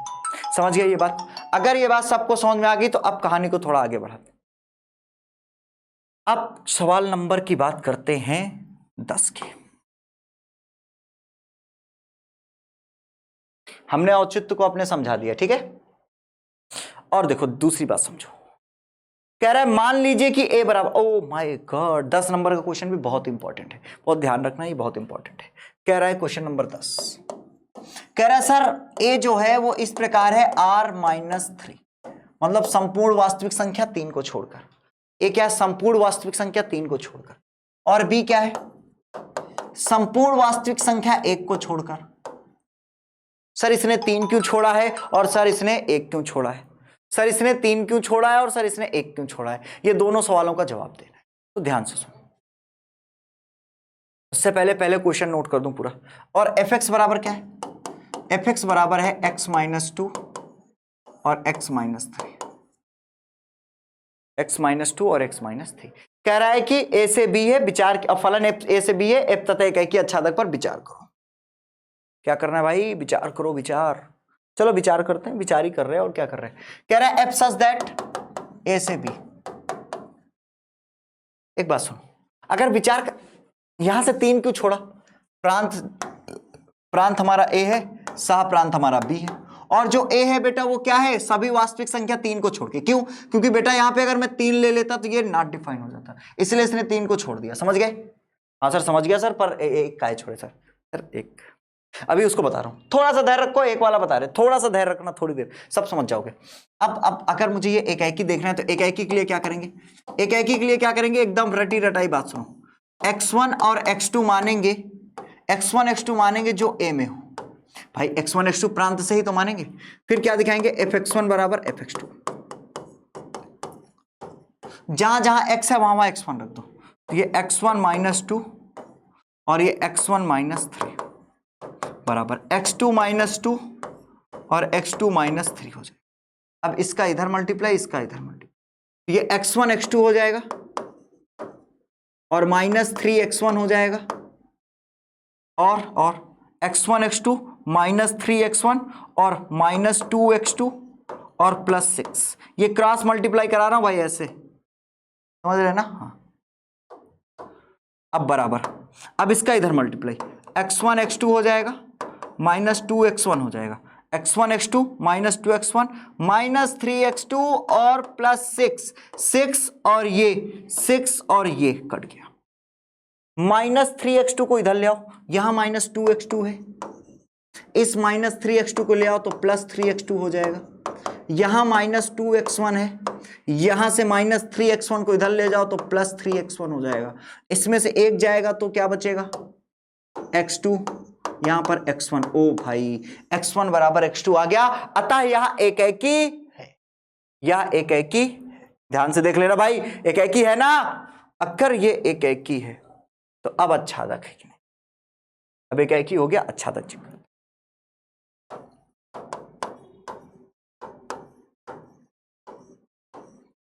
समझ गए ये बात? अगर ये बात सबको समझ में आ गई तो अब कहानी को थोड़ा आगे बढ़ाते। अब सवाल नंबर की बात करते हैं 10 की। हमने औचित्य को अपने समझा दिया, ठीक है? और देखो दूसरी बात समझो, कह रहा है मान लीजिए कि a बराबर, ओ माय गॉड, 10 नंबर का क्वेश्चन भी बहुत इंपॉर्टेंट है, बहुत ध्यान रखना, ये बहुत इंपॉर्टेंट है। कह रहा है क्वेश्चन नंबर 10, कह रहा है सर a जो है वो इस प्रकार है r-3, मतलब संपूर्ण वास्तविक संख्या 3 को छोड़कर। a क्या है? संपूर्ण वास्तविक संख्या 3 को छोड़कर। और b क्या है? संपूर्ण वास्तविक संख्या 1 को छोड़कर। सर इसने 3 क्यों छोड़ा है, और सर इसने 1 क्यों छोड़ा है? सर इसने 3 क्यों छोड़ा है और सर इसने 1 क्यों छोड़ा है? ये दोनों सवालों का जवाब देना है, तो ध्यान से सुनो। उससे पहले क्वेश्चन नोट कर दूं पूरा। और fx बराबर क्या है? fx बराबर है x-2 और x-3, x-2 और x-3। कह रहा है कि a से b है, विचार, फलन a से b है, f तथा एकाएकी आच्छादक पर विचार करो। क्या करना है भाई? विचार करो, विचार। चलो विचार करते हैं, विचार ही कर रहे हैं और क्या कर रहे हैं। कह रहा है f सच दैट a से b। एक बात सुनो, अगर विचार कर, यहां से 3 क्यों छोड़ा? प्रांत हमारा a है, सह प्रांत हमारा b है, और जो a है बेटा वो क्या है? सभी वास्तविक संख्या 3 को छोड़ के। क्यों? क्योंकि बेटा यहां पे अगर मैं 3 ले लेता तो ये नॉट डिफाइन हो जाता, इसलिए इसने 3 को छोड़ दिया। समझ गए? हाँ सर समझ गया सर, पर एक का छोड़े सर? सर एक, अभी उसको बता रहा हूं, थोड़ा सा धैर्य रखो, एक वाला बता रहे, थोड़ा सा धैर्य रखना, थोड़ी देर सब समझ जाओगे। अब अगर मुझे ये एकाएकी देखना है तो एकाएकी के लिए क्या करेंगे? एकाएकी के लिए क्या करेंगे? एकदम रटी रटाई बात सुनो। x1 और x2 मानेंगे, x1 x2 मानेंगे जो a में हो। भाई x1 x2 प्रांत से ही तो मानेंगे। फिर क्या दिखाएंगे? fx1 बराबर fx2, जहां जहां x है वहां वहां x1 रख दो, तो ये x1 - 2 और ये x1 - 3 बराबर x2 - 2 और x2 - 3 हो जाए। अब इसका इधर मल्टीप्लाई, इसका इधर मल्टीप्लाई, ये x1 x2 हो जाएगा और -3x1 हो जाएगा और x1 x2 -3x1 और -2x2 और +6। ये क्रॉस मल्टीप्लाई करा रहा हूं भाई, ऐसे समझ रहे हैं ना? हाँ। अब बराबर, अब इसका इधर मल्टीप्लाई, x1 x2 हो जाएगा -2x1 हो जाएगा, x1 x2 -2x1 -3x2 और +6, 6 और ये 6 और ये कट गया। -3x2 को इधर ले आओ, यहां -2x2 है, इस -3x2 को ले आओ तो +3x2 हो जाएगा। यहां -2x1 है, यहां से -3x1 को इधर ले जाओ तो +3x1 हो जाएगा। इसमें से एक जाएगा तो क्या बचेगा? x2, यहां पर x1। ओ भाई, x1 बराबर x2 आ गया, अतः यह एक एकी है, यह एक एकी। ध्यान से देख लेना भाई, एक एकी है ना? अगर ये एक एकी है तो अब अच्छादक है कि नहीं? अब एक एकी हो गया, अच्छादक चेक,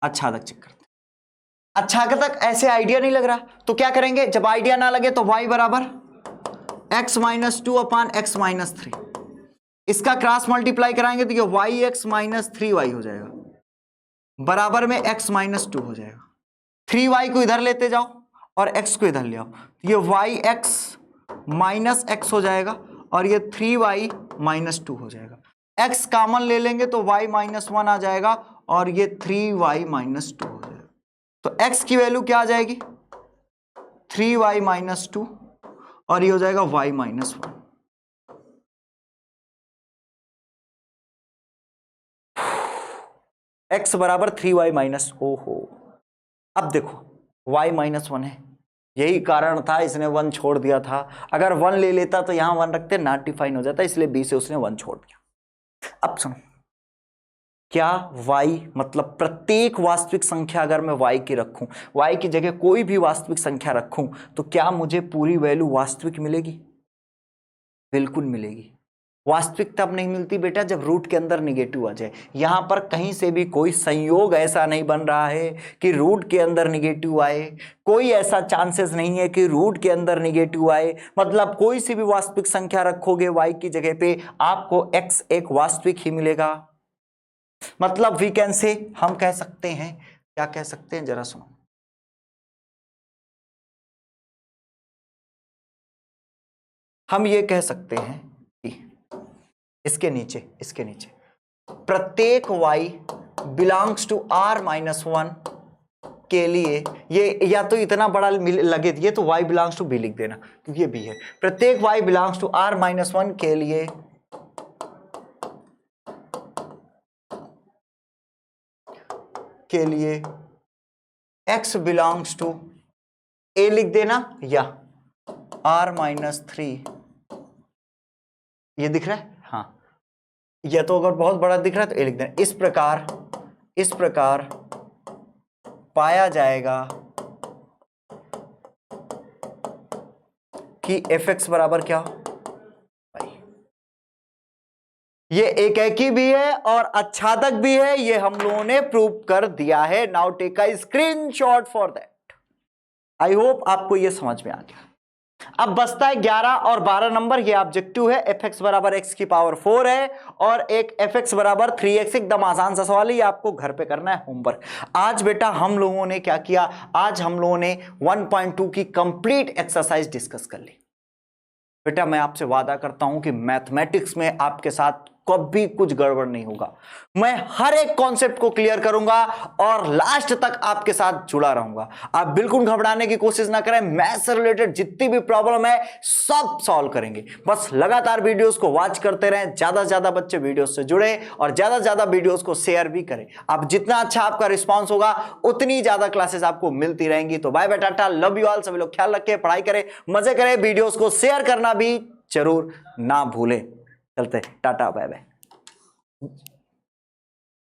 अच्छादक चेक करते। अच्छादक ऐसे आइडिया नहीं लग रहा तो क्या करेंगे? जब आइडिया ना लगे तो y बराबर x -2 अपान x -3, इसका क्रॉस मल्टीप्लाई कराएंगे तो ये yx -3y हो जाएगा, बराबर में x -2 हो जाएगा। 3y को इधर लेते जाओ और x को इधर ले आओ, ये yx -x हो जाएगा और ये 3y -2 हो जाएगा। x कॉमन ले लेंगे तो y -1 आ जाएगा और ये 3y -2 हो जाएगा। तो x की वैल्यू क्या आ जाएगी? 3y -2 और ये हो जाएगा y -1। x बराबर 3y माइनस, ओहो, अब देखो y -1 है, यही कारण था इसने 1 छोड़ दिया था। अगर 1 ले लेता तो यहां 1 रखते, नॉट डिफाइन हो जाता, इसलिए b से उसने 1 छोड़ दिया। अब सुनो, क्या y मतलब प्रत्येक वास्तविक संख्या अगर मैं y की रखूं, y की जगह कोई भी वास्तविक संख्या रखूं तो क्या मुझे पूरी वैल्यू वास्तविक मिलेगी? बिल्कुल मिलेगी। वास्तविक तब नहीं मिलती बेटा जब रूट के अंदर निगेटिव आ जाए। यहां पर कहीं से भी कोई संयोग ऐसा नहीं बन रहा है कि रूट के अंदर निगेटिव आए, कोई ऐसा चांसेस नहीं है कि रूट के अंदर निगेटिव आए। मतलब कोई सी भी वास्तविक संख्या रखोगे y की जगह पे आपको x एक वास्तविक ही मिलेगा। मतलब वी कैन से, हम कह सकते हैं, क्या कह सकते हैं जरा सुनो, हम ये कह सकते हैं कि इसके नीचे प्रत्येक y बिलोंग्स टू r-1 के लिए, ये या तो इतना बड़ा लगे ये तो y बिलोंग्स टू b लिख देना क्योंकि ये b है। प्रत्येक y बिलोंग्स टू r-1 के लिए x बिलोंग्स टू a लिख देना या r-3, ये दिख रहा है? हाँ, या तो अगर बहुत बड़ा दिख रहा है तो a लिख देना। इस प्रकार पाया जाएगा कि fx बराबर क्या हो भाई, ये एकेकी भी है और अच्छादक भी है, ये हम लोगों ने प्रूव कर दिया है। Now take a screenshot for that. I hope आपको ये समझ में आ गया। अब बचता है 11 और 12 नंबर, ये ऑब्जेक्टिव है। fx बराबर x की पावर 4 है और एक fx बराबर 3x, एकदम आसान सा सवाल है, ये आपको घर पे करना है होमवर्क। आज बेटा हम लोगों ने क्या किया, आज हम लोगों ने 1.2 की कंप्लीट एक्सरसाइज डिस्कस कर ली। बेटा मैं आपसे वादा करता हूं कि मैथमेटिक्स में आपके साथ कभी कुछ गड़बड़ नहीं होगा। मैं हर एक कॉन्सेप्ट को क्लियर करूंगा और लास्ट तक आपके साथ जुड़ा रहूंगा। आप बिल्कुल घबराने की कोशिश ना करें, मैथ्स से रिलेटेड जितनी भी प्रॉब्लम है सब सॉल्व करेंगे। बस लगातार वीडियोस को वॉच करते रहें, ज्यादा से ज्यादा बच्चे वीडियोस से जुड़े और ज्यादा से ज्यादा वीडियोस को शेयर भी करें। अब जितना अच्छा आपका रिस्पॉन्स होगा उतनी ज्यादा क्लासेस आपको मिलती रहेंगी। तो bye bye, tata, love you all. सभी लोग ख्याल रखें, पढ़ाई करें, मजे करें, वीडियोस को शेयर करना भी जरूर ना भूलें। चलते, टाटा, बाय बाय।